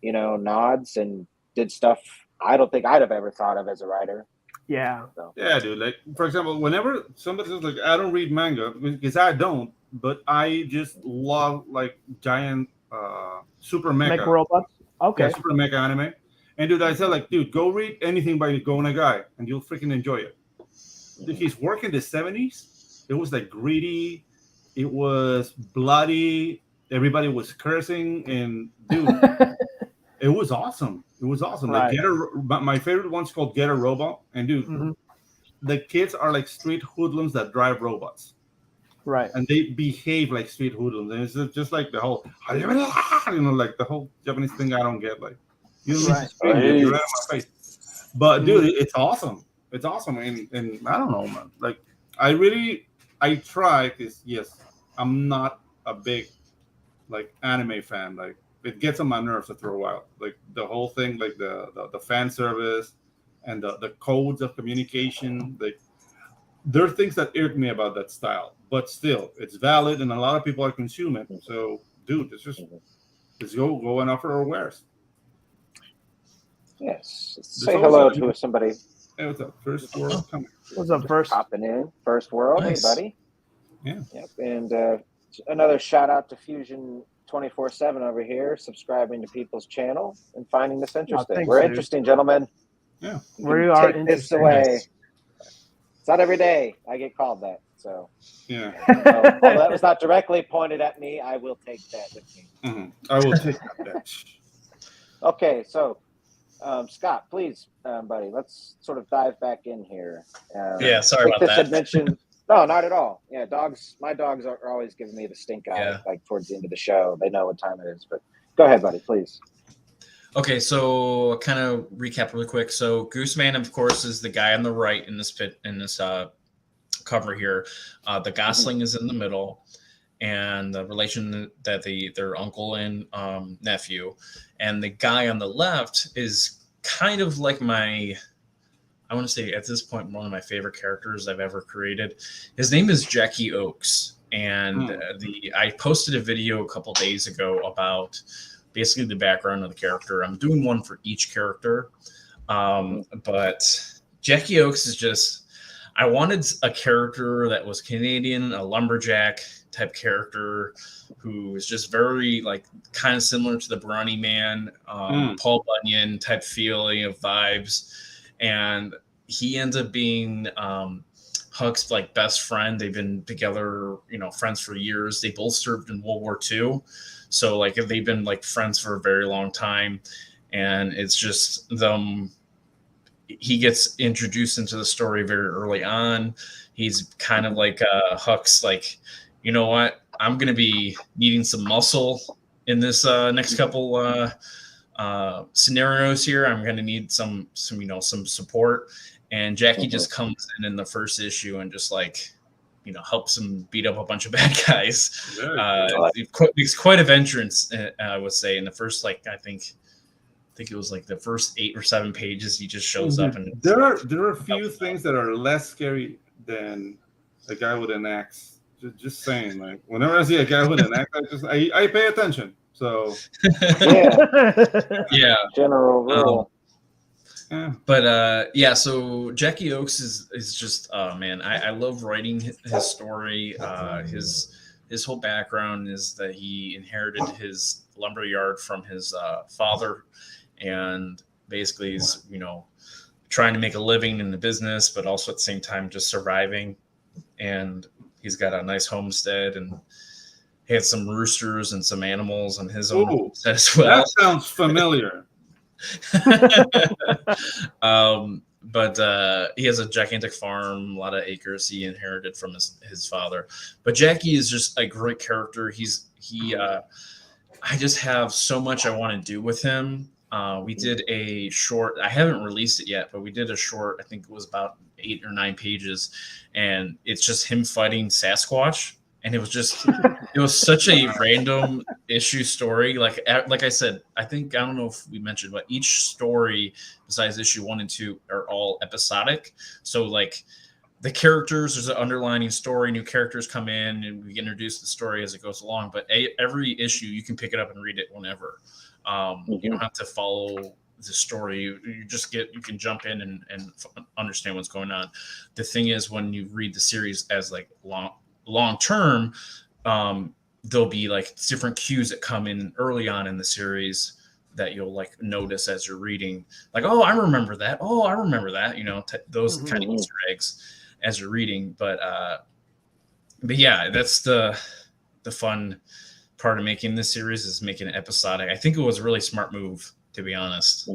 nods, and did stuff I don't think I'd have ever thought of as a writer. Yeah. So. Yeah, dude. Like, for example, whenever somebody says like, I don't read manga, because I don't, but I just love like giant super mecha robots. Okay. Yeah, super mecha anime. And dude, I said like, dude, go read anything by Go Nagai, and you'll freaking enjoy it. Dude, his work in the 70s, it was like gritty. It was bloody. Everybody was cursing, and dude, it was awesome. It was awesome. Right. Like my favorite one's called Get a Robot, and dude, the kids are like street hoodlums that drive robots. Right. And they behave like street hoodlums, and it's just like the whole, like the whole Japanese thing. I don't get, like, you don't need to scream, you're right on my face. But dude, it's awesome. It's awesome, and I don't know, man. Like, I try, because yes, I'm not a big like anime fan. Like, it gets on my nerves after a while. Like the whole thing, like the fan service and the codes of communication. Like, there are things that irk me about that style, but still, it's valid, and a lot of people are consuming. So, dude, let's go and offer our wares. Yes. Say hello to somebody. Hey, what's up? First World coming. What's up, First? Popping in. First World, Nice. Hey, buddy. Yeah. Yep. And another shout out to Fusion 24/7 over here, subscribing to people's channel and finding this interesting. Thanks, We're dude. interesting, gentlemen. Yeah. We are Take this interesting. away. Nice. It's not every day I get called that. So, Yeah. although that was not directly pointed at me, I will take that with me. Mm-hmm. I will take that bitch. Okay, so Scott, please, buddy, let's sort of dive back in here. Yeah, sorry about This that. had mentioned. No, not at all. Yeah, my dogs are always giving me the stink eye, Yeah. like towards the end of the show. They know what time it is. But go ahead, buddy, please. Okay, so kind of recap really quick. So Gooseman, of course, is the guy on the right in this cover here. The Gosling is in the middle, and the relation that their uncle and nephew, and the guy on the left is kind of like I want to say at this point one of my favorite characters I've ever created. His name is Jackie Oakes, and I posted a video a couple days ago about basically the background of the character. I'm doing one for each character, but Jackie Oakes is just, I wanted a character that was Canadian, a lumberjack type character who is just very like kind of similar to the Brawny Man, Paul Bunyan type feeling of vibes, and he ends up being Huck's like best friend. They've been together, friends for years. They both served in World War II. So like they've been like friends for a very long time, and it's just them. He gets introduced into the story very early on. He's kind of like Huck's like, you know what? I'm going to be needing some muscle in this next couple scenarios here. I'm going to need some support. And Jackie just comes in the first issue and just like, helps him beat up a bunch of bad guys. Makes quite a vengeance, I would say, in the first, I think it was like the first 8 or 7 pages. He just shows up, and there are a few things that are less scary than a guy with an axe. Just saying, like whenever I see a guy with an axe, I pay attention. So yeah, general rule. But so Jackie Oakes is just man, I love writing his story. His whole background is that he inherited his lumber yard from his father, and basically is trying to make a living in the business, but also at the same time just surviving. And he's got a nice homestead, and he had some roosters and some animals on his own homestead as well. That sounds familiar. But he has a gigantic farm, a lot of acres he inherited from his father. But Jackie is just a great character. I just have so much I want to do with him. We did a short, I haven't released it yet, but we did a short, I think it was about 8 or 9 pages, and it's just him fighting Sasquatch. And it was such a random issue story. Like I said, I don't know if we mentioned, but each story besides issue 1 and 2 are all episodic. So like the characters, there's an underlining story, new characters come in, and we introduce the story as it goes along. But every issue, you can pick it up and read it whenever. You don't have to follow the story. You can jump in and understand what's going on. The thing is, when you read the series as like long term, there'll be like different cues that come in early on in the series that you'll like notice as you're reading, like, oh, I remember that, those kind of Easter eggs as you're reading. But yeah, that's the fun part of making this series, is making it episodic. I think it was a really smart move, to be honest.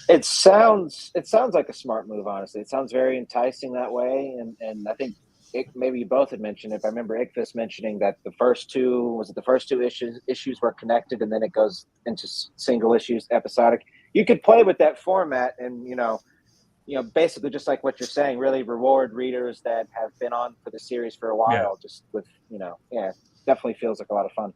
It sounds like a smart move, honestly. It sounds very enticing that way, and I think maybe you both had mentioned it. I remember Ichthus mentioning that the first two issues were connected, and then it goes into single issues, episodic. You could play with that format, and basically just like what you're saying, really reward readers that have been on for the series for a while. Just with definitely feels like a lot of fun.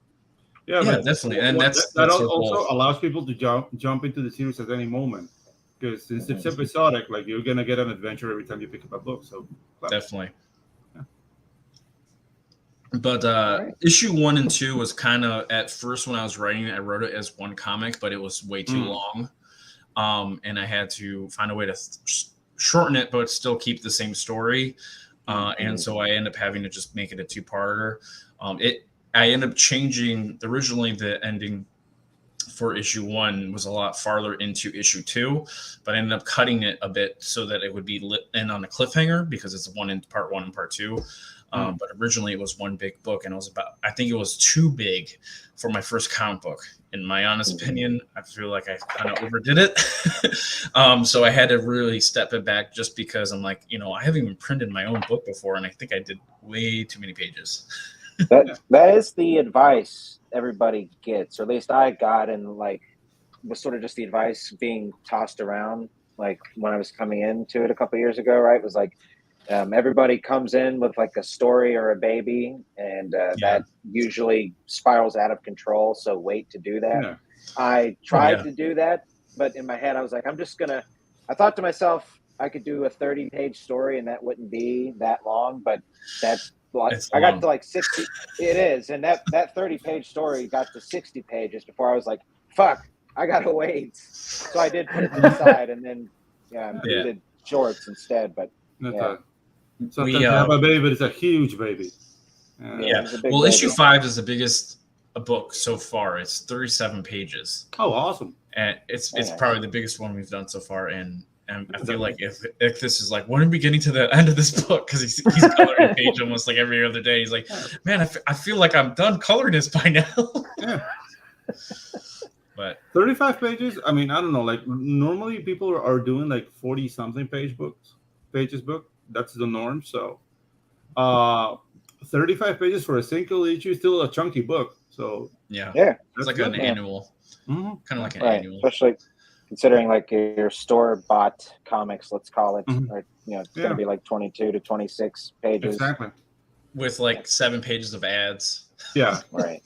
Yeah, definitely, and that also cool. Allows people to jump into the series at any moment, because since it's episodic, like you're gonna get an adventure every time you pick up a book. So definitely. But issue 1 and 2 was kind of, at first when I was writing it, I wrote it as one comic, but it was way too long. And I had to find a way to shorten it, but still keep the same story. And so I ended up having to just make it a 2-parter. I ended up changing, originally the ending for issue 1 was a lot farther into issue 2, but I ended up cutting it a bit so that it would be end on a cliffhanger, because it's part 1 and part 2. But originally it was one big book, and I think it was too big for my first comic book. In my honest opinion, I feel like I kind of overdid it. So I had to really step it back, just because I'm like, I haven't even printed my own book before, and I think I did way too many pages. That is the advice everybody gets, or at least I got, and like was sort of just the advice being tossed around, like when I was coming into it a couple of years ago, right? It was like, everybody comes in with like a story or a baby, and that usually spirals out of control. So wait to do that. Yeah. I tried to do that, but in my head I was like, I thought to myself, I could do a 30-page story and that wouldn't be that long, but I got to like 60. It is. And that 30-page story got to 60 pages before I was like, fuck, I got to wait. So I did put it to the side, and then did shorts instead. But sometimes you have a baby, but it's a huge baby. Well, baby. Issue 5 is the biggest book so far. It's 37 pages. Oh, awesome. And it's probably the biggest one we've done so far. And I feel like if this is like, when are we getting to the end of this book? Because he's coloring a page almost like every other day. He's like, man, I feel like I'm done coloring this by now. But 35 pages. I mean, I don't know. Like normally people are doing like 40-something pages book. That's the norm. So 35 pages for a single issue is still a chunky book. So it's like an annual, kind of like an annual, especially considering like your store-bought comics, let's call it. Or, it's going to be like 22 to 26 pages. Exactly. With like 7 pages of ads. Yeah. Right.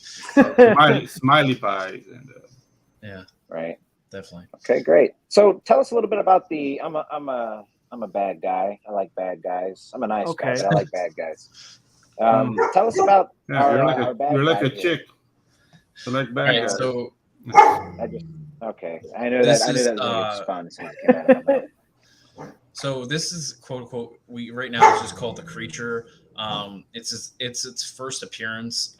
Smiley pies and right. Definitely. Okay, great. So tell us a little bit about I'm a bad guy. I like bad guys. I'm a nice guy, but I like bad guys. Tell us about our bad guy. You're like a chick. I like bad guys. So I knew that was going to spawn something came out of my mouth. So this is quote unquote, right now it's just called The Creature. It's its first appearance.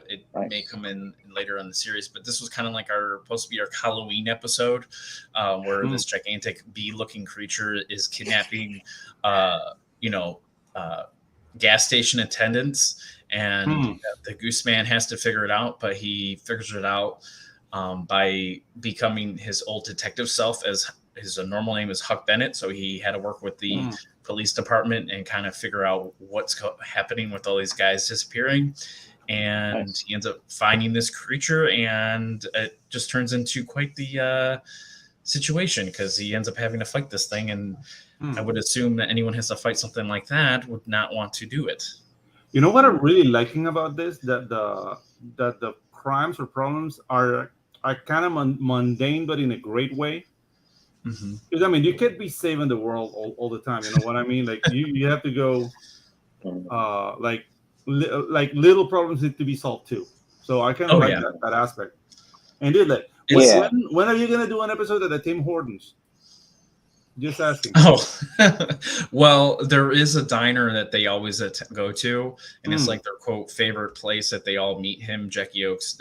It may come in later in the series, but this was kind of like supposed to be our Halloween episode, where this gigantic bee-looking creature is kidnapping, gas station attendants, and the Goose Man has to figure it out, but he figures it out by becoming his old detective self. As his normal name is Huck Bennett, so he had to work with the police department and kind of figure out what's happening with all these guys disappearing. And he ends up finding this creature, and it just turns into quite the situation, because he ends up having to fight this thing. And I would assume that anyone has to fight something like that would not want to do it. You know what I'm really liking about this? That the crimes or problems are kind of mundane, but in a great way. Because I mean, you can't be saving the world all the time. You know what I mean? Like you have to go, like little problems need to be solved too. So I kind of like that aspect. And dude, like, when are you gonna do an episode of the Tim Hortons? Just asking. Well, there is a diner that they always go to, and it's like their quote favorite place that they all meet him, Jackie Oakes,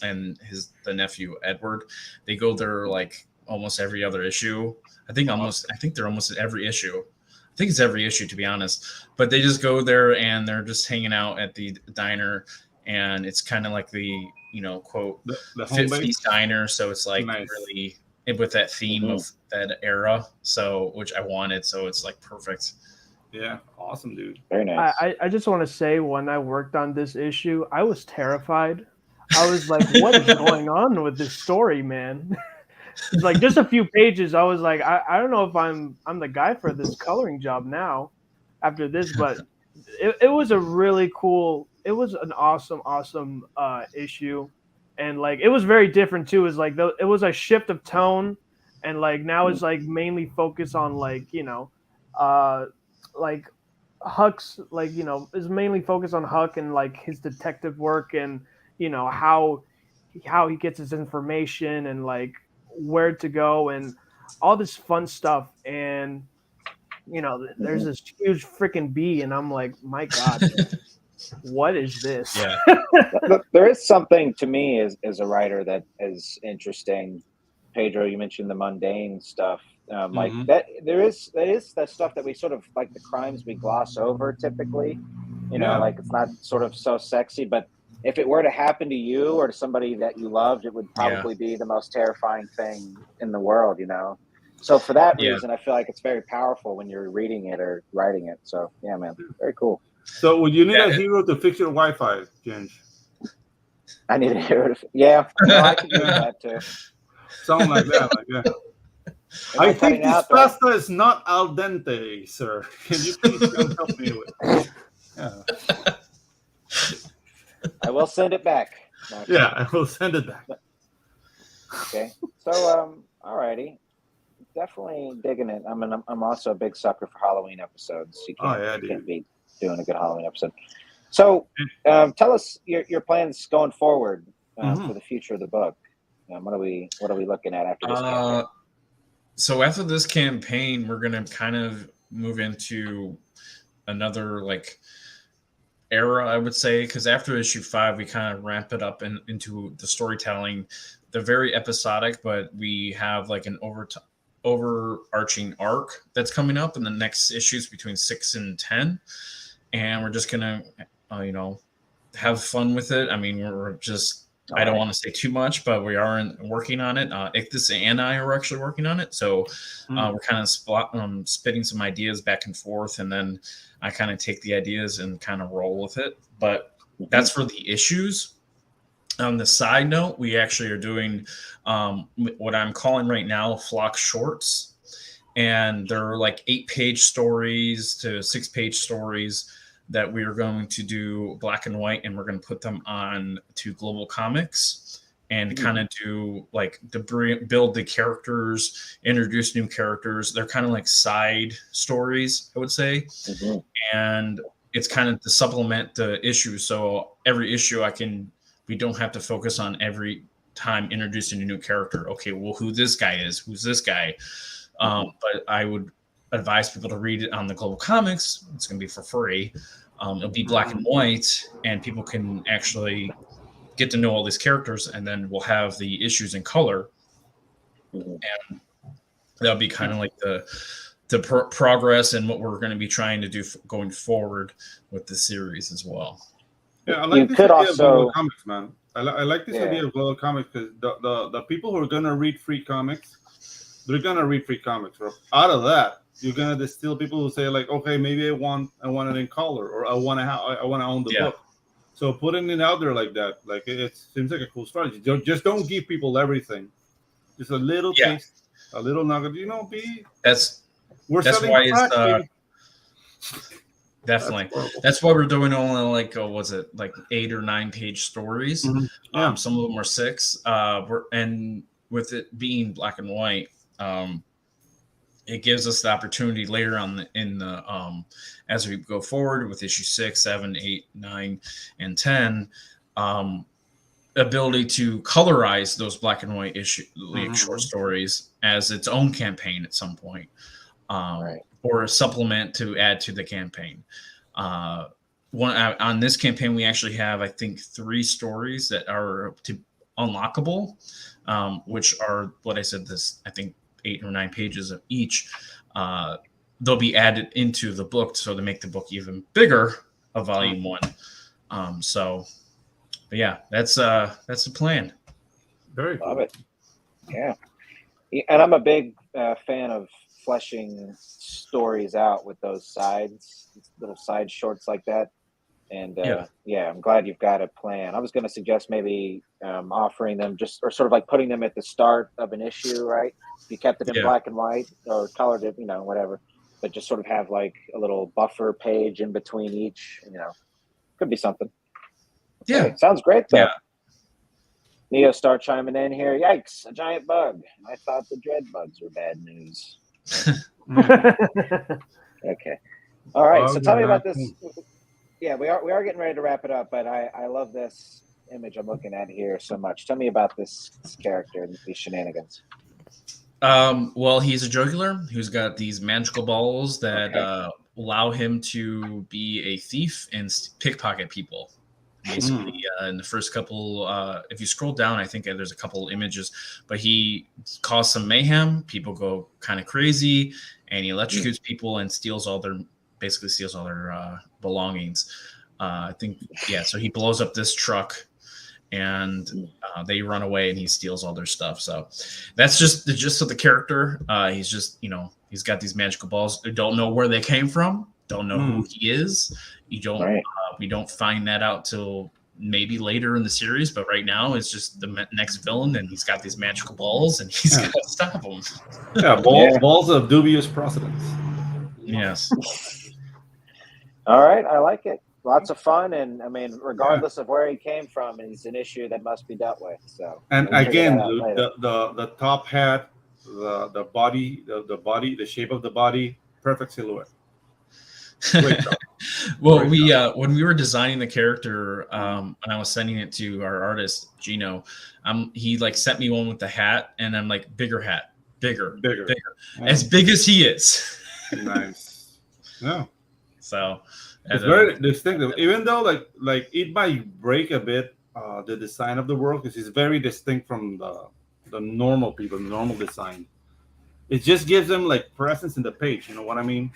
and the nephew Edward. They go there like almost every other issue. I think they're almost at every issue. I think it's every issue, to be honest. But they just go there and they're just hanging out at the diner, and it's kind of like the quote the 50s diner. So it's like really with that theme of that era. So which I wanted. So it's like perfect. Yeah, awesome, dude. Very nice. I just want to say, when I worked on this issue, I was terrified. I was like, what is going on with this story, man? Like, just a few pages, I was like, I don't know if I'm the guy for this coloring job now after this, but it was a really cool, it was an awesome issue. And like, it was very different too. It's like, it was a shift of tone, and like now it's like mainly focused on like, like Huck's, like, is mainly focused on Huck and like his detective work, and how he gets his information, and like where to go, and all this fun stuff. And there's this huge freaking bee, and I'm like, my God, what is this? Yeah. There is something to me as a writer that is interesting. Pedro, you mentioned the mundane stuff. Like that, there is that stuff that we sort of, like the crimes we gloss over typically. Like it's not sort of so sexy, but if it were to happen to you or to somebody that you loved, it would probably be the most terrifying thing in the world. So for that reason, I feel like it's very powerful when you're reading it or writing it. So yeah, man, very cool. So would you need a hero to fix your Wi-Fi, Ginge? I need a hero. Yeah, I can do that too. Something like that. I think this pasta is not al dente, sir. Can you please come help me with it? Yeah. I will send it back. I will send it back. Okay. So, alrighty. Definitely digging it. I'm also a big sucker for Halloween episodes. You can't be doing a good Halloween episode. So, tell us your plans going forward for the future of the book. What are we looking at after this campaign? So after this campaign, we're gonna kind of move into another like era, I would say, because after issue 5, we kind of ramp it up into the storytelling. They're very episodic, but we have like an overarching arc that's coming up in the next issues between 6 and 10, and we're just gonna have fun with it. I mean, we're just I don't want to say too much, but we are working on it. Ichthus and I are actually working on it, so we're kind of spitting some ideas back and forth, and then I kind of take the ideas and kind of roll with it. But that's for the issues. On the side note, we actually are doing what I'm calling right now Flock Shorts, and they're like 8-page stories to 6-page stories that we are going to do black and white, and we're going to put them on to Global Comics and kind of do like build the characters, introduce new characters. They're kind of like side stories, I would say. And it's kind of to supplement the issue. So every issue we don't have to focus on every time introducing a new character. Okay, well, who's this guy? But I would advise people to read it on the Global Comics. It's going to be for free. It'll be black and white, and people can actually get to know all these characters, and then we'll have the issues in color. And that'll be kind of like the progress and what we're going to be trying to do going forward with the series as well. Yeah, I like this idea of Global Comics, man. I like this idea of Global Comics because the people who are going to read free comics, they're going to read free comics. Out of that, you're gonna distill people who say like, okay, maybe I want it in color, or I want to own the book. So putting it out there like that, like it seems like a cool strategy. Just don't give people everything. Just a little taste, a little nugget. That's why it's definitely that's why we're doing only like 8 or 9 page stories. Some of them are 6. And with it being black and white, it gives us the opportunity later on in the as we go forward with issue 6, 7, 8, 9, and 10, ability to colorize those black and white short stories as its own campaign at some point, or a supplement to add to the campaign. On this campaign, we actually have, I think, 3 stories that are unlockable, which are what I said. I think 8 or 9 pages of each. They'll be added into the book, so to make the book even bigger of volume 1. But yeah, that's the plan. Very cool. Love it. Yeah, and I'm a big fan of fleshing stories out with those little side shorts like that. And yeah, I'm glad you've got a plan. I was going to suggest maybe offering them or sort of like putting them at the start of an issue, right? You kept it in black and white or colored it, whatever, but just sort of have like a little buffer page in between each, could be something. Yeah. Okay, sounds great though. Yeah. Neo start chiming in here. Yikes, a giant bug. I thought the dread bugs were bad news. Okay. All right. So tell me about this. Yeah, we are getting ready to wrap it up, but I love this image I'm looking at here so much. Tell me about this character and these shenanigans. Well, he's a juggler who's got these magical balls that allow him to be a thief and pickpocket people. Basically, in the first couple, if you scroll down, I think there's a couple images, but he caused some mayhem. People go kind of crazy, and he electrocutes people and steals all their belongings. I think, so he blows up this truck, and they run away, and he steals all their stuff. So that's just the gist of the character. He's just, he's got these magical balls. We don't know where they came from. Don't know who he is. You don't. We don't find that out till maybe later in the series. But right now, it's just the next villain, and he's got these magical balls, and he's got to stop them. Balls of dubious procedence. Yes. All right, I like it. Lots of fun, and I mean, regardless of where he came from, it's an issue that must be dealt with. So, and again, the top hat, the body, the shape of the body, perfect silhouette. Well, when we were designing the character, and I was sending it to our artist Gino, he like sent me one with the hat, and I'm like, bigger hat, bigger, as big as he is. Nice. Yeah. So it's very distinctive, even though like it might break a bit the design of the world, because it's very distinct from the normal people, the normal design. It just gives them like presence in the page. You know what I mean?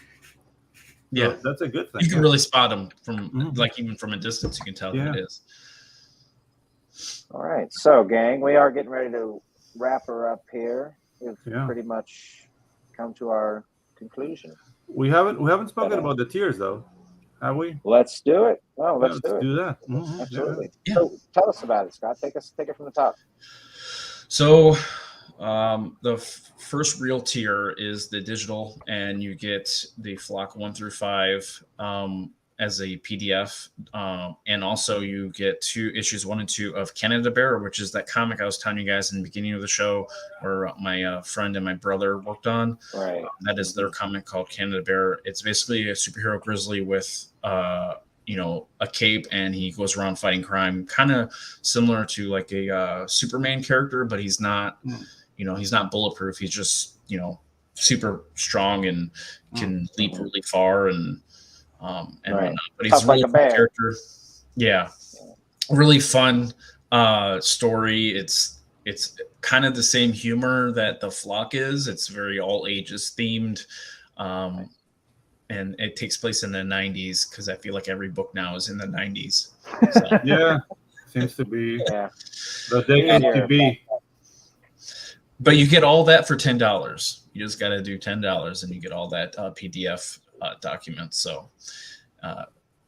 Yeah, so that's a good thing. You can really spot them from like even from a distance. You can tell who it is. All right, so gang, we are getting ready to wrap her up here. We've pretty much come to our conclusion. We haven't spoken about the tiers though, have we? Let's do it. Oh, let's do that. Absolutely. Yeah. So tell us about it, Scott. Take it from the top. So the first real tier is the digital, and you get the Flock 1 through 5 as a PDF, and also you get issues 1 and 2 of Canada Bear, which is that comic I was telling you guys in the beginning of the show, where my friend and my brother worked on. Right. That is their comic called Canada Bear. It's basically a superhero grizzly with a cape, and he goes around fighting crime, kind of similar to like a Superman character, but he's not. He's not bulletproof. He's just, super strong and can leap really far and whatnot. But he's tough really like a bear. Character. Yeah. Really fun story. It's kind of the same humor that the Flock is. It's very all ages themed. And it takes place in the 90s, because I feel like every book now is in the 90s. So. Yeah. Seems to be the decade to be. But you get all that for $10. You just got to do $10, and you get all that PDF document. So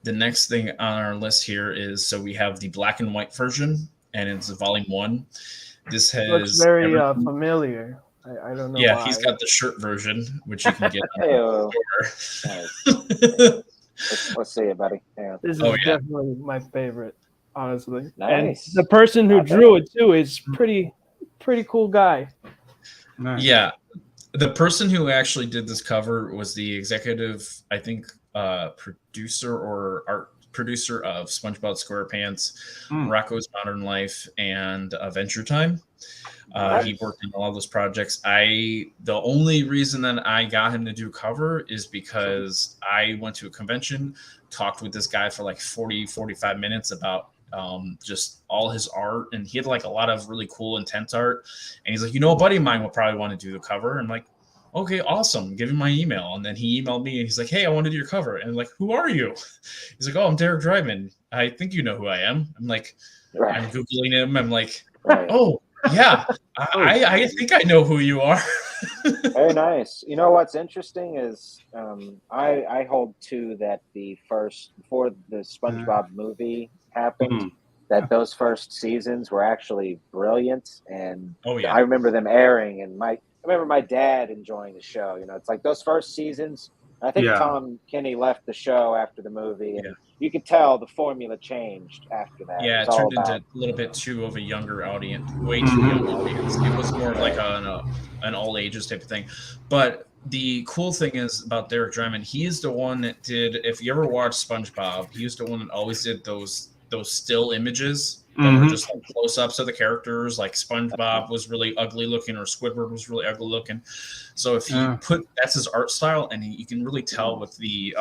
the next thing on our list here is, so we have the black and white version, and it's volume 1. This looks very familiar. I don't know. Yeah, why. He's got the shirt version, which you can get. Let's see it, buddy. This is definitely my favorite, honestly. Nice. And the person who drew it too is pretty cool guy. Nice. Yeah. The person who actually did this cover was the executive, I think, producer or art producer of SpongeBob SquarePants, Rocko's Modern Life, and Adventure Time. He worked on all those projects. The only reason that I got him to do cover is because I went to a convention, talked with this guy for like 45 minutes about just all his art, and he had like a lot of really cool intense art, and he's like, a buddy of mine will probably want to do the cover. I'm like, okay, awesome, give him my email. And then he emailed me, and he's like, hey, I want to do your cover. And I'm like, who are you? He's like, oh, I'm Derek Dryman. I think you know who I am. I'm like, I'm Googling him. I'm like, oh yeah, I think I know who you are. Very nice. You know what's interesting is I hold to that before the SpongeBob movie happened, that those first seasons were actually brilliant, and I remember them airing, and I remember my dad enjoying the show. You know, it's like those first seasons. I think Tom Kenny left the show after the movie, and you could tell the formula changed after that. Yeah, it turned into a little bit too of a younger audience, way too young audience. It was more like an all ages type of thing. But the cool thing is about Derek Drymon, he is the one that did. If you ever watched SpongeBob, he was the one that always did those still images that were just like close-ups of the characters. Like SpongeBob was really ugly looking, or Squidward was really ugly looking. So if he that's his art style, and you can really tell with the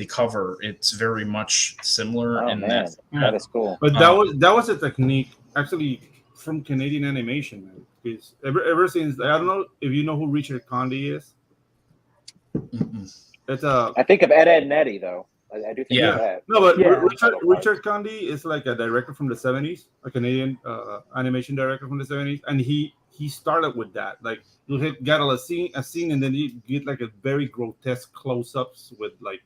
cover, it's very much similar. That is cool. But that was a technique actually from Canadian animation, man. Because ever since, I don't know if you know who Richard Conde is. I think of Ed, Ed and Eddie though. I do think of that. No, but Richard Conde is like a director from the 70s, a Canadian animation director from the 70s, and he started with that. Like you get a scene, and then you get like a very grotesque close-ups with like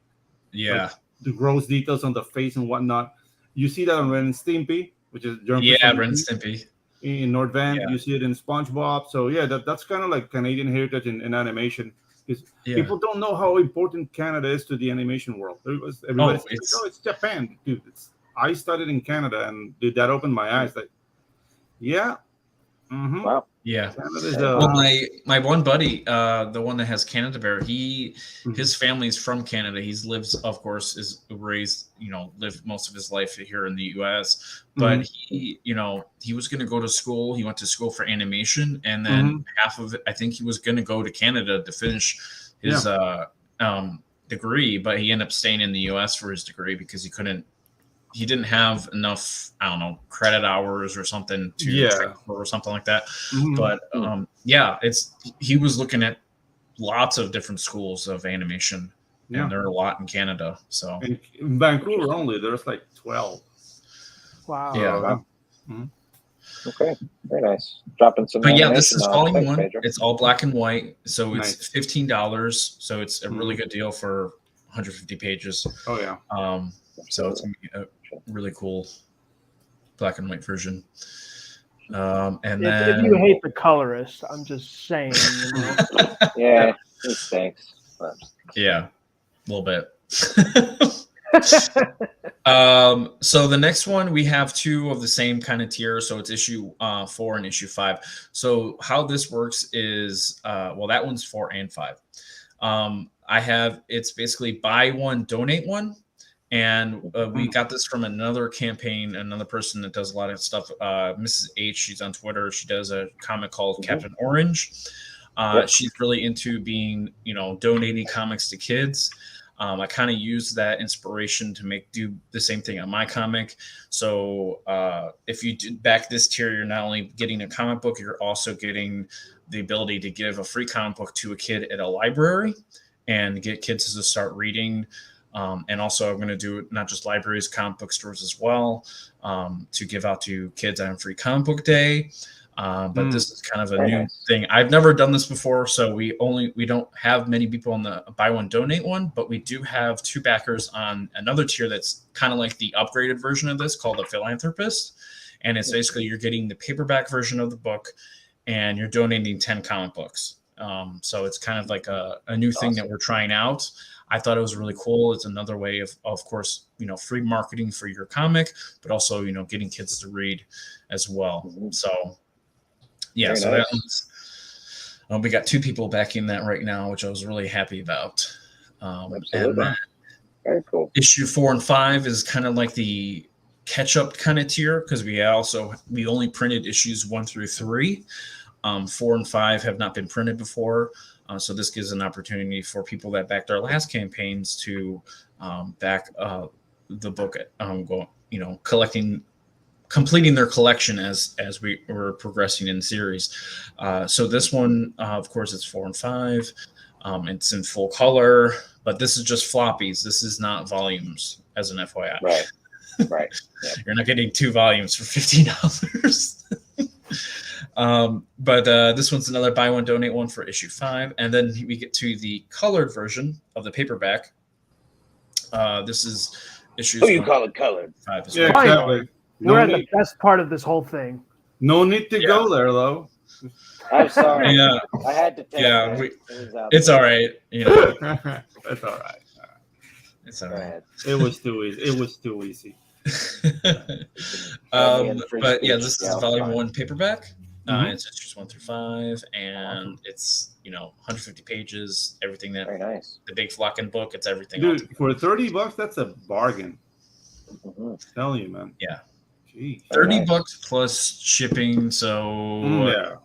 the gross details on the face and whatnot. You see that on Ren and Stimpy, which is Ren and Stimpy. In North Van, you see it in SpongeBob. So that's kind of like Canadian heritage in animation. People don't know how important Canada is to the animation world. Everybody says, it's Japan, dude. I studied in Canada, and that opened my eyes. Like, wow. Yeah. Well, my one buddy, the one that has Canada Bear, his family's from Canada. He's lived most of his life here in the U.S. But he was going to go to school. He went to school for animation, and then half of it, I think he was going to go to Canada to finish his degree. But he ended up staying in the U.S. for his degree because he didn't have enough, I don't know, credit hours or something or something like that. But he was looking at lots of different schools of animation, and there are a lot in Canada. So in Vancouver only, there's like 12. Wow. Yeah. Okay, very nice. Dropping some. But this is volume 1. Pedro. It's all black and white, so it's $15. So it's a really good deal for 150 pages. Oh yeah. So it's gonna be a really cool black and white version. And then if you hate the colorist, I'm just saying. Yeah, it stinks. Yeah, a little bit. So the next one, we have 2 of the same kind of tier. So it's issue 4 and issue 5. So how this works is, that one's 4 and 5. It's basically buy one, donate one. And we got this from another campaign, another person that does a lot of stuff. Mrs. H, she's on Twitter. She does a comic called Captain Orange. She's really into donating comics to kids. I kind of use that inspiration to do the same thing on my comic. So if you back this tier, you're not only getting a comic book, you're also getting the ability to give a free comic book to a kid at a library and get kids to start reading. And also I'm going to do not just libraries, comic book stores as well, to give out to kids on Free Comic Book Day. But this is kind of a new thing. I've never done this before, so we don't have many people on the buy one, donate one, but we do have 2 backers on another tier that's kind of like the upgraded version of this called the Philanthropist. And it's basically you're getting the paperback version of the book and you're donating 10 comic books. So it's kind of like a new thing that we're trying out. I thought it was really cool. It's another way of course, free marketing for your comic, but also, getting kids to read as well. So yeah, very nice. That one's, we got 2 people backing that right now, which I was really happy about. Absolutely. And very cool. Issue 4 and 5 is kind of like the catch-up kind of tier because we only printed issues 1 through 3. 4 and 5 have not been printed before. So this gives an opportunity for people that backed our last campaigns to back the book, completing their collection as we were progressing in the series. So this one, of course, it's 4 and 5. It's in full color, but this is just floppies. This is not volumes, as an FYI. Right. Yep. You're not getting 2 volumes for $15. But this one's another buy one donate one for issue 5, and then we get to the colored version of the paperback. This is issues. Who you call it colored? 5 as Yeah, well. exactly. We're at the best part of this whole thing. No need to go there, though. I'm sorry. Yeah. I had to take it. It's all right. You know, It's all right. it's all right. It was too easy. It was too easy. But yeah, this is volume 1 paperback. It's issues 1 through 5, and it's 150 pages. Everything that very nice. The big Flocken book. It's everything. Dude, for $30, that's a bargain. I'm telling you, man. Yeah. Jeez. $30 plus shipping. So yeah.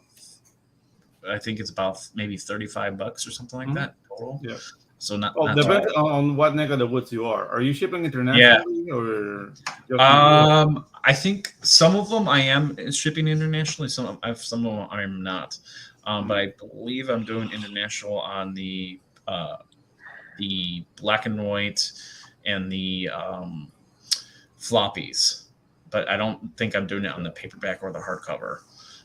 I think it's about maybe $35 or something like that total. Yeah. So not. Oh, not depends on what neck of the woods you are. Are you shipping internationally or? I think some of them I am shipping internationally. Some of them I'm not. But I believe I'm doing international on the black and white and the floppies. But I don't think I'm doing it on the paperback or the hardcover.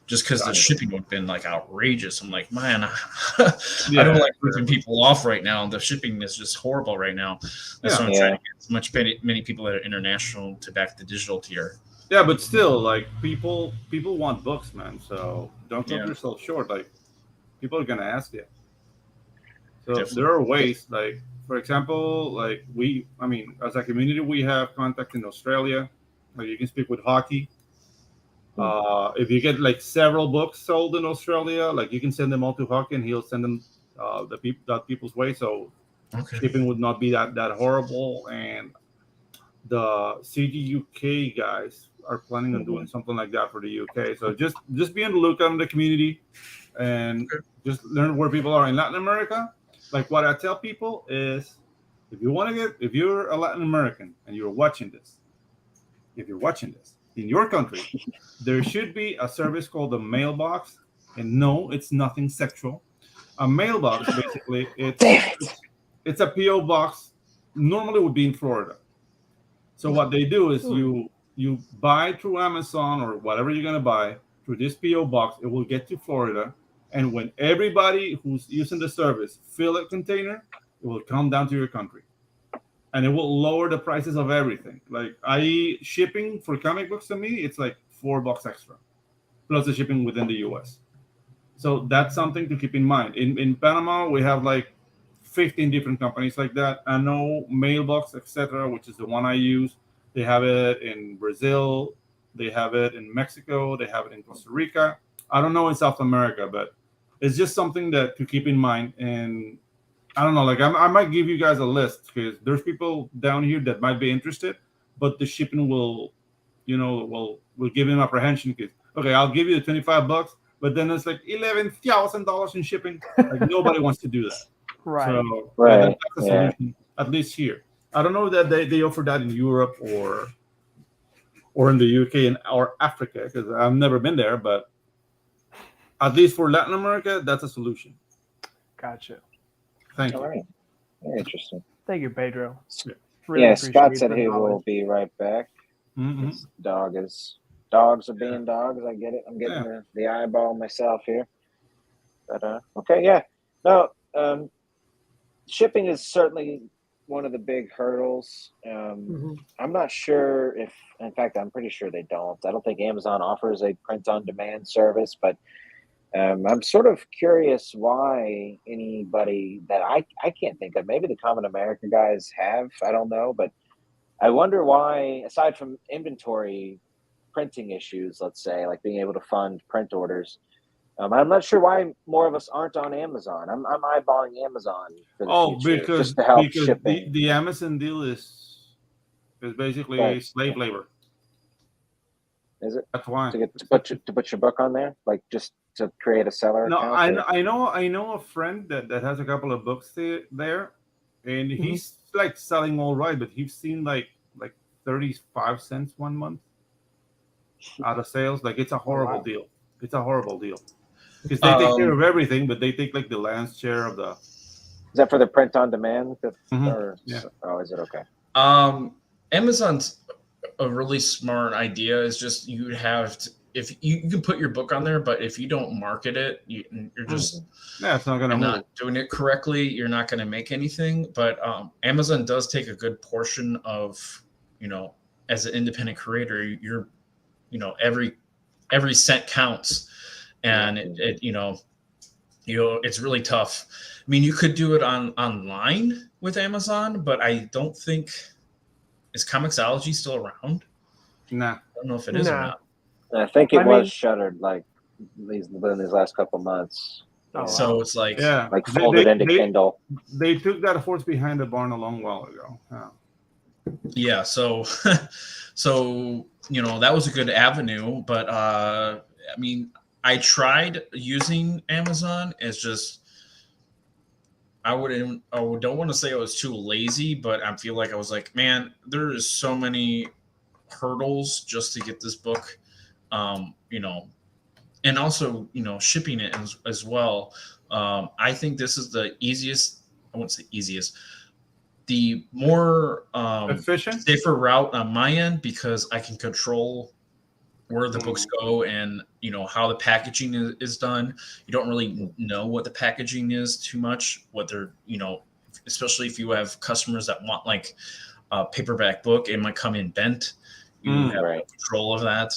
Just because the shipping would have been like outrageous. I'm like, man, I don't like ripping people off right now. The shipping is just horrible right now. That's why I'm trying to get many people that are international to back the digital tier. Yeah, but still, like people want books, man. So don't cut yourself short. Like people are gonna ask you. So there are ways, like for example, like as a community, we have contacts in Australia. Like you can speak with Hockey. If you get like several books sold in Australia, like you can send them all to Hockey, and he'll send them that people's way. So shipping would not be that horrible. And the CGUK guys are planning on doing something like that for the UK. So just be on the lookout in the community, and just learn where people are in Latin America. Like what I tell people is, if you're a Latin American and you're watching this, in your country, there should be a service called a mailbox. And no, it's nothing sexual. A mailbox, basically, it's a P.O. box. Normally would be in Florida. So what they do is you buy through Amazon or whatever you're going to buy through this P.O. box. It will get to Florida. And when everybody who's using the service fill a container, it will come down to your country. And it will lower the prices of everything. Like shipping for comic books to me, it's like $4 extra, plus the shipping within the US. So that's something to keep in mind. In Panama, we have like 15 different companies like that. I know Mailbox, etc., which is the one I use. They have it in Brazil. They have it in Mexico. They have it in Costa Rica. I don't know in South America, but it's just something to keep in mind. And I don't know, like I might give you guys a list because there's people down here that might be interested, but the shipping will give him apprehension. Because okay, I'll give you the $25, but then it's like $11,000 in shipping. Like nobody wants to do that. Right. So that's a solution, at least here. I don't know that they offer that in Europe or in the UK or Africa because I've never been there, but at least for Latin America, that's a solution. Gotcha. Thank you. All right. Very interesting. Thank you, Pedro. Really Scott said he will be right back. Mm-hmm. Dogs are being dogs. I get it. I'm getting the eyeball myself here. But okay, yeah. No, shipping is certainly one of the big hurdles. I'm not sure if, in fact, I'm pretty sure they don't. I don't think Amazon offers a print-on-demand service, but I'm sort of curious why anybody that I can't think of, maybe the common American guys have, I don't know, but I wonder why, aside from inventory printing issues, let's say, like being able to fund print orders, I'm not sure why more of us aren't on Amazon. I'm eyeballing Amazon for the future, because just to help shipping. The Amazon deal is basically slave labor. Is it? That's why to put your book on there, like just to create a seller. No, account I know a friend that has a couple of books there, and he's like selling all right, but he's seen like 35 cents 1 month out of sales. Like it's a horrible deal. It's a horrible deal because they take care of everything, but they take like the lion's share of the. Is that for the print on demand? Or, oh, is it okay? Amazon's a really smart idea. Is just you'd have to, if you can put your book on there, but if you don't market it, you're just it's not gonna move. Not doing it correctly. You're not going to make anything. But Amazon does take a good portion of, as an independent creator, you're, every cent counts, and it's really tough. I mean, you could do it online with Amazon, but I don't think is Comixology still around. Nah, I don't know if it is or not. I think it was shuttered like within these last couple months. So it's like folded into Kindle. They took that horse behind the barn a long while ago. Yeah. So that was a good avenue, but I mean, I tried using Amazon. It's just I don't want to say I was too lazy, but I feel like I was like, man, there is so many hurdles just to get this book, and also, shipping it as well. I think this is the easiest. I wouldn't say easiest. The more efficient, safer route on my end, because I can control where the books go and how the packaging is done. You don't really know what the packaging is too much. What they're especially if you have customers that want like a paperback book, it might come in bent. You have control of that.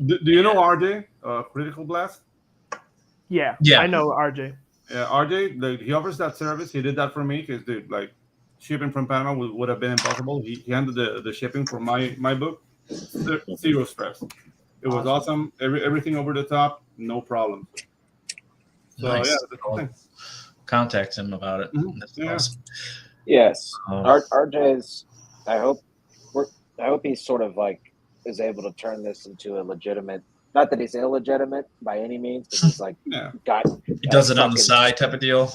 Do you know RJ, Critical Blast? Yeah, I know RJ. Yeah, RJ, he offers that service. He did that for me because like shipping from Panama would have been impossible. He handled the shipping for my book, zero stress. It was awesome. Everything over the top, no problem. So nice. Yeah, contact him about it. That's awesome. Yes, RJ's. I hope he's sort of like is able to turn this into a legitimate. Not that he's illegitimate by any means, but he's like he does it on the side type of deal.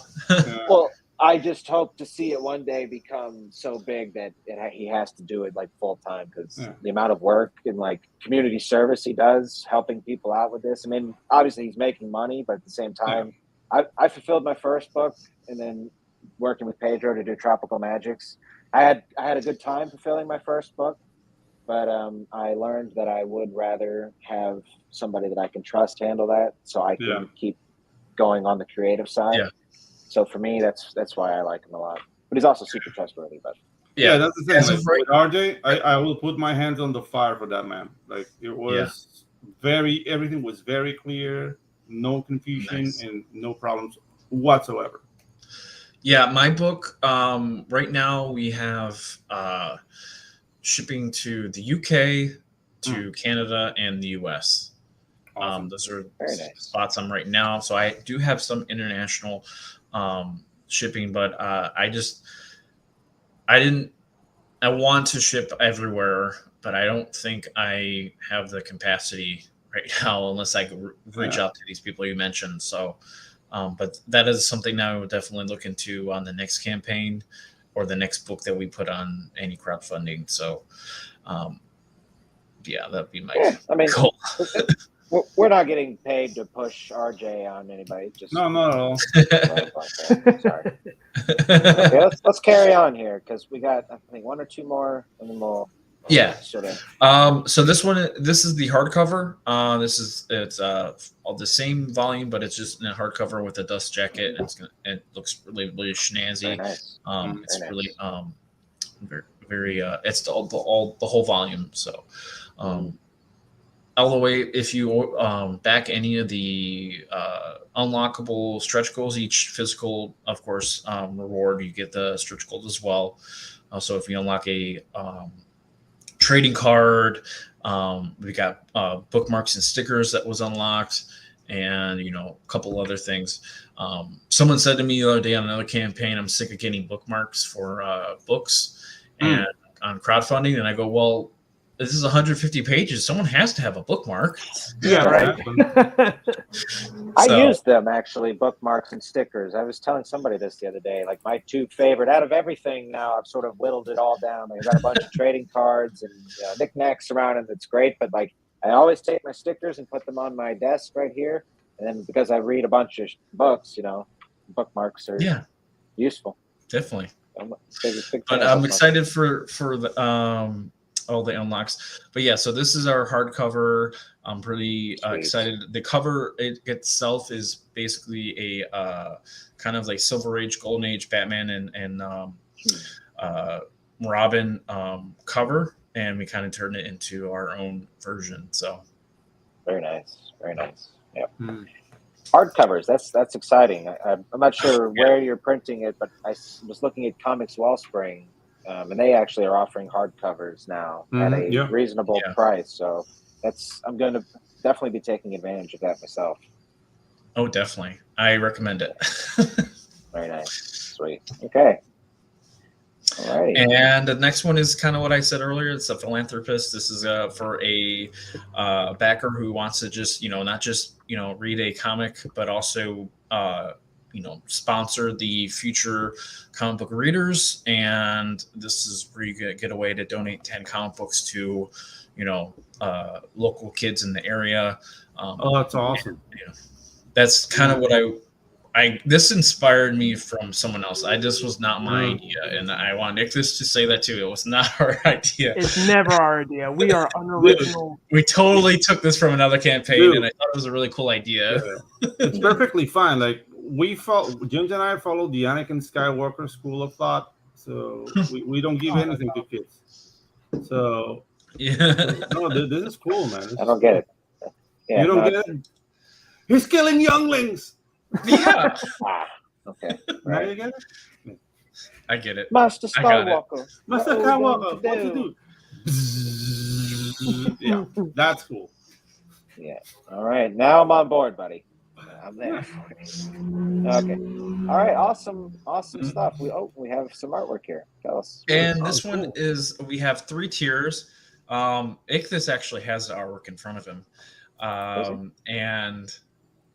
Well, I just hope to see it one day become so big that he has to do it like full time, because the amount of work and like community service he does helping people out with this. I mean, obviously he's making money, but at the same time, I fulfilled my first book, and then working with Pedro to do Tropical Magics. I had a good time fulfilling my first book. But I learned that I would rather have somebody that I can trust handle that, so I can keep going on the creative side. Yeah. So for me, that's why I like him a lot. But he's also super trustworthy. But that's the thing. Like, with RJ, I will put my hands on the fire for that man. Like it was everything was very clear, no confusion and no problems whatsoever. Yeah, my book. Right now we have. Shipping to the UK, to Canada, and the US. Awesome. Those are spots I'm right now. So I do have some international shipping, but I want to ship everywhere, but I don't think I have the capacity right now unless I reach out to these people you mentioned. So, but that is something that I would definitely look into on the next campaign, or the next book that we put on any crowdfunding. So, that'd be my goal. We're not getting paid to push RJ on anybody. Just no, not at all. Sorry. Okay, let's carry on here, because we got, I think, one or two more, and then we'll. So this is the hardcover. It's all the same volume, but it's just in a hardcover with a dust jacket. It looks really, really snazzy. Nice. It's really very it's the whole volume. So all the way, if you back any of the unlockable stretch goals, each physical, of course, reward, you get the stretch goals as well. So if you unlock a trading card, we got bookmarks and stickers that was unlocked, and a couple other things. Someone said to me the other day on another campaign, I'm sick of getting bookmarks for books and on crowdfunding, and I go, well, this is 150 pages. Someone has to have a bookmark. Yeah, right. I use them, actually, bookmarks and stickers. I was telling somebody this the other day. Like, my two favorite out of everything now, I've sort of whittled it all down. I've got a bunch of trading cards and knickknacks around, and it's great. But like, I always take my stickers and put them on my desk right here. And then because I read a bunch of books, bookmarks are useful. Definitely. But I'm excited for the all the unlocks. But yeah, so this is our hardcover. I'm pretty excited. The cover itself is basically a kind of like Silver Age, Golden Age Batman and Robin cover, and we kind of turned it into our own version. So very nice, very nice. Yep. Hardcovers. That's exciting. I'm not sure where you're printing it, but I was looking at Comics Wellspring, and they actually are offering hardcovers now at a reasonable price. So I'm going to definitely be taking advantage of that myself. Oh, definitely. I recommend it. Very nice. Sweet. Okay. All right. And the next one is kind of what I said earlier. It's a philanthropist. This is for a backer who wants to just, not just, read a comic, but also, sponsor the future comic book readers. And this is where you get a way to donate 10 comic books to, local kids in the area. That's awesome. And, that's kind of what this inspired me from someone else. This was not my idea, and I want Nick to say that too. It was not our idea. It's never our idea. We are unoriginal. We totally took this from another campaign, and I thought it was a really cool idea. Yeah. It's perfectly fine. Like Ginge and I follow the Anakin Skywalker school of thought, so we don't give anything to kids. So no, this is cool, man. I don't get it. Yeah, you don't get it. He's killing younglings. Yeah. Okay. Now you get it? I get it. Master Skywalker. Master Skywalker. What you do? Yeah, that's cool. Yeah. All right. Now I'm on board, buddy. I'm there. Okay. All right. Awesome stuff. We have some artwork here. Tell us. And this one is, we have 3 tiers. Ichthus actually has the artwork in front of him. And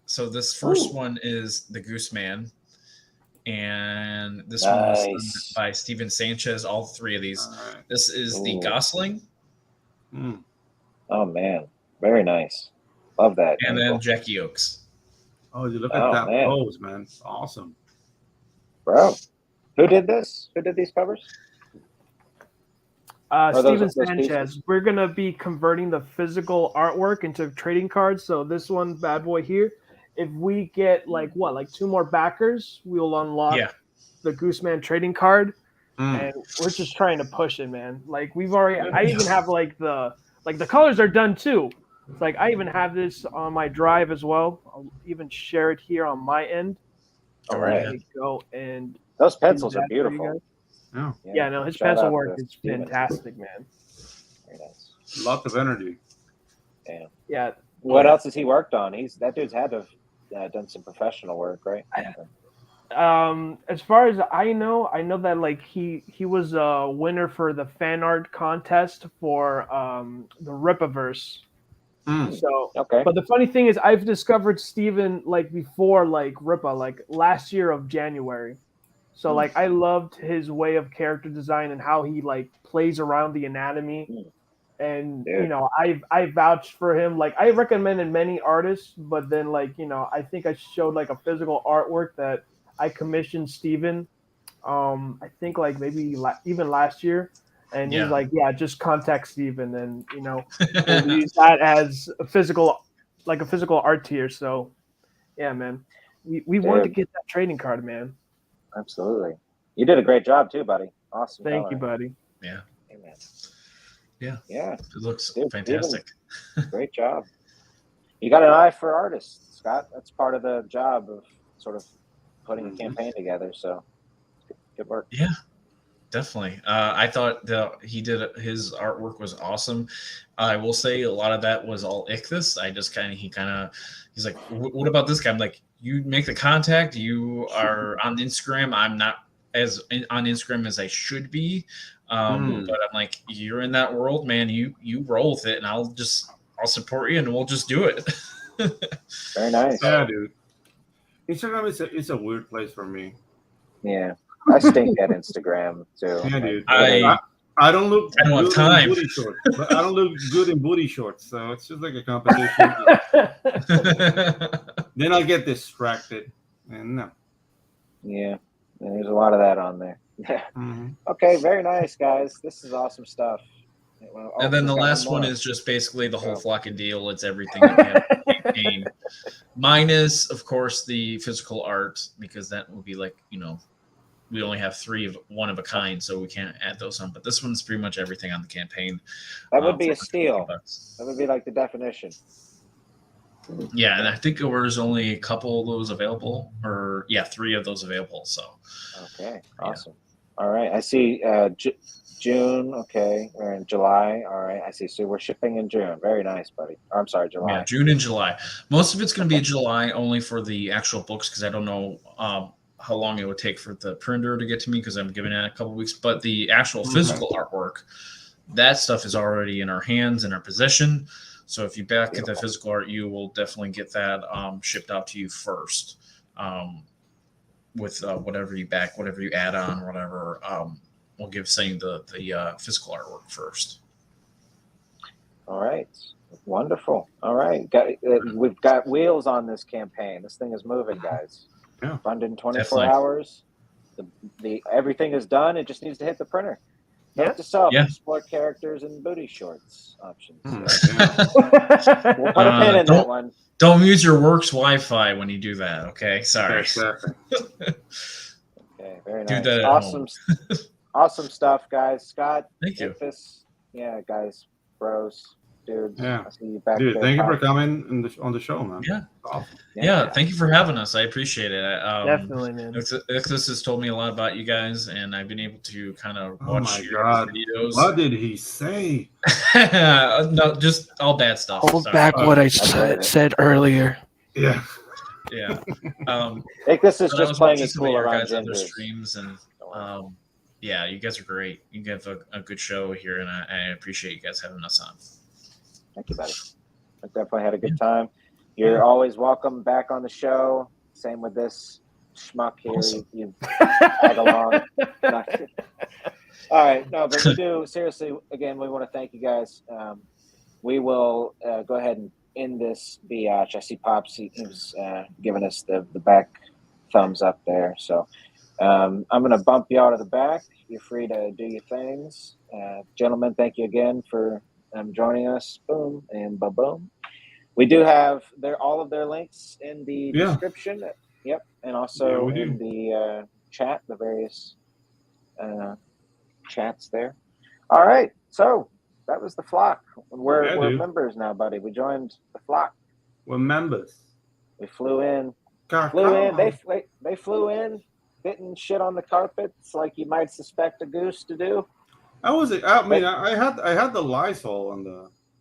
so this first one is the Goose Man, and this one was done by Steven Sanchez. All 3 of these. This is the Gosling. Oh man, very nice. Love that. And then Jackie Oakes. Oh, you look at that pose, man. It's awesome, bro. Who did this? Who did these covers? Steven Sanchez. We're gonna be converting the physical artwork into trading cards. So this one bad boy here. If we get like 2 more backers, we'll unlock the Gooseman trading card, and we're just trying to push it, man. Like I even have the colors are done too. Like I even have this on my drive as well. I'll even share it here on my end. All right, there you go. And those pencils are beautiful. Yeah, no, his pencil work is fantastic, man. Very nice. Lots of energy. Damn. Yeah. What else has he worked on? That dude's had to have done some professional work, right? As far as I know that like he was a winner for the fan art contest for the Rippaverse. So but the funny thing is I've discovered Steven like before like Rippa, like last year of January. So like I loved his way of character design and how he like plays around the anatomy. And I vouched for him. Like I recommended many artists, but then like I think I showed like a physical artwork that I commissioned Steven. I think like maybe even last year, and he's like, just contact Steven, and we'll use that as a physical art tier. So yeah, man, we wanted to get that trading card, man. Absolutely, you did a great job too, buddy. Awesome. Thank you, buddy. Yeah. Amen. Yeah. It looks fantastic. Great job. You got an eye for artists, Scott. That's part of the job of sort of putting a campaign together. So good work. Yeah, definitely. I thought his artwork was awesome. I will say a lot of that was all Ichthus. I just he's like, what about this guy? I'm like, you make the contact. You are on Instagram. I'm not as on Instagram as I should be. But I'm like, you're in that world, man. You roll with it, and I'll support you, and we'll just do it. Very nice. Yeah, dude. Instagram is a weird place for me. Yeah, I stink at Instagram too. Yeah, dude. I don't look. I don't have time. Booty shorts, but I don't look good in booty shorts, so it's just like a competition. Then I get distracted, and no. Yeah, there's a lot of that on there. Okay, very nice, guys. This is awesome stuff. Well, And then the last one is just basically the whole flocking deal. It's everything that we have in the campaign, minus, of course, the physical art, because that will be like, we only have 3 of one of a kind, so we can't add those on. But this one's pretty much everything on the campaign. That would be a steal. That would be like the definition. Yeah, and I think there was only a couple of those available, 3 of those available. So. Okay, awesome. Yeah. All right, I see June. Okay, we're in July. All right, I see. So we're shipping in June. Very nice, buddy. I'm sorry, July. Yeah, June and July. Most of it's going to be July only for the actual books, because I don't know how long it would take for the printer to get to me, because I'm giving it a couple of weeks. But the actual physical artwork, that stuff is already in our hands, in our possession. So if you back get the physical art, you will definitely get that shipped out to you first, with whatever you back, whatever you add on, or whatever. We'll give saying the physical artwork first. All right, wonderful. All right, we've got wheels on this campaign. This thing is moving, guys. Yeah, funded in 24 hours. The everything is done. It just needs to hit the printer. Note to self: explore characters and booty shorts options. We'll put a pin in that one. Don't use your works Wi-Fi when you do that. Okay, sorry. Okay, very nice. Do that awesome, awesome stuff, guys. Scott, thank you. Yeah, guys, bros. Dude, yeah. I see you back Dude, there. Thank you for coming on the show, man. Yeah. Awesome. Yeah, thank you for having us. I appreciate it. Definitely, man. Ixus has told me a lot about you guys, and I've been able to kind of watch your videos. What did he say? No, just all bad stuff. Hold back what I said earlier. Yeah. Yeah. This is just playing it cool around other streams, and yeah, you guys are great. You have a good show here, and I appreciate you guys having us on. Thank you, buddy. I definitely had a good time. You're always welcome back on the show. Same with this schmuck here. Awesome. You tag along. All right. No, but we do. Seriously, again, we want to thank you guys. We will go ahead and end this biatch. I see Pops. He was giving us the back thumbs up there. So I'm going to bump you out of the back. You're free to do your things. Gentlemen, thank you again for joining us. Boom and ba-boom. We do have all of their links in the description. Yep. And also in the chat, the various chats there. All right. So that was the flock. We're members now, buddy. We joined the flock. We're members. We flew in. They flew in, didn't shit on the carpets like you might suspect a goose to do. I had the Lysol and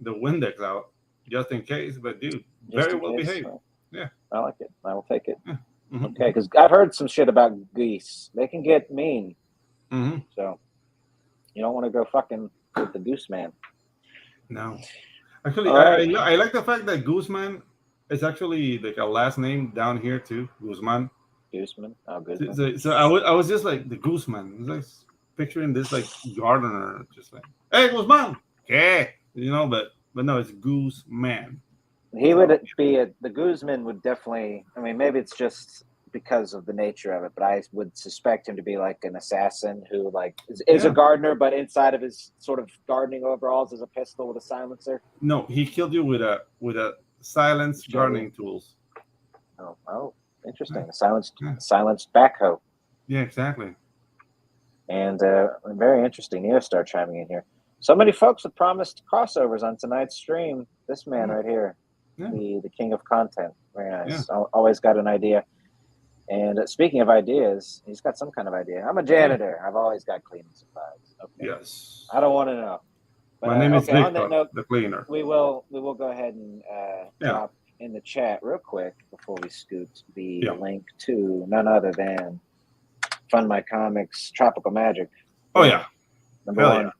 the Windex out just in case, but dude, very well behaved. Yeah, I like it. I will take it. Yeah. Mm-hmm. Okay, because I've heard some shit about geese. They can get mean. Mm-hmm. So you don't want to go fucking with the goose man. No, actually, I like the fact that Gooseman is actually like a last name down here too. Guzman. Gooseman. Oh, Guzman. So I was just like the Gooseman. It's like picturing this like gardener, just like, hey, Guzman, okay, but no, it's Gooseman. He would be the Guzman would definitely. I mean, maybe it's just because of the nature of it, but I would suspect him to be like an assassin who like is a gardener, but inside of his sort of gardening overalls is a pistol with a silencer. No, he killed you with a silenced gardening tools. Oh, interesting. A silenced backhoe. Yeah, exactly. And very interesting. Neostar chiming in here. So many folks have promised crossovers on tonight's stream. This man right here, the king of content. Very nice. Yeah. Always got an idea. And speaking of ideas, he's got some kind of idea. I'm a janitor. I've always got cleaning supplies. Okay. Yes. I don't want to know. But, my name is Victor, on that note, the cleaner. We will go ahead and drop in the chat real quick before we scoot the link to none other than Fund My Comics Tropical Magic. Oh yeah. Number one.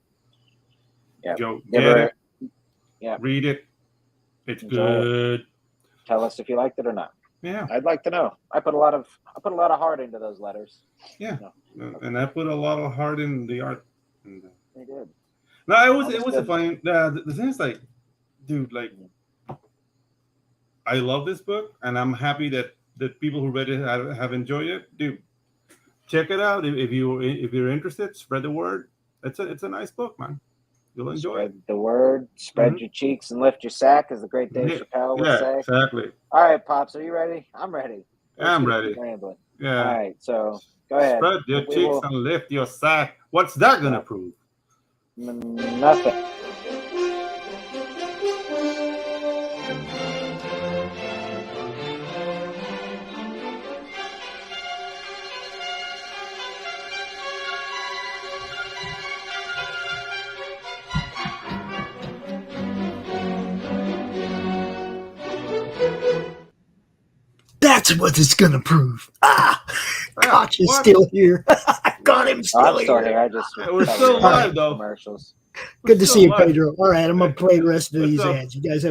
Yeah. Go get it. Yeah. Read it. It's good. Tell us if you liked it or not. Yeah. I'd like to know. I put a lot of heart into those letters. Yeah. And I put a lot of heart in the art. You did. No, it was a fun. The thing is, like, dude, like, I love this book, and I'm happy that the people who read it have enjoyed it. Dude, check it out if you're interested. Spread the word. It's a nice book, man. You'll enjoy it. Spread the word, spread your cheeks, and lift your sack, as the great Dave Chappelle would say. Exactly. All right, Pops, are you ready? I'm ready. I'm ready. Yeah. All right, so go ahead. Spread your cheeks and lift your sack. What's that going to prove? Nothing. That's what it's gonna prove. Koch is still here. I got him still I'm still here. I just we're still live though. Commercials. Good to see you, Pedro. All right, I'm gonna play the rest of these ads. You guys have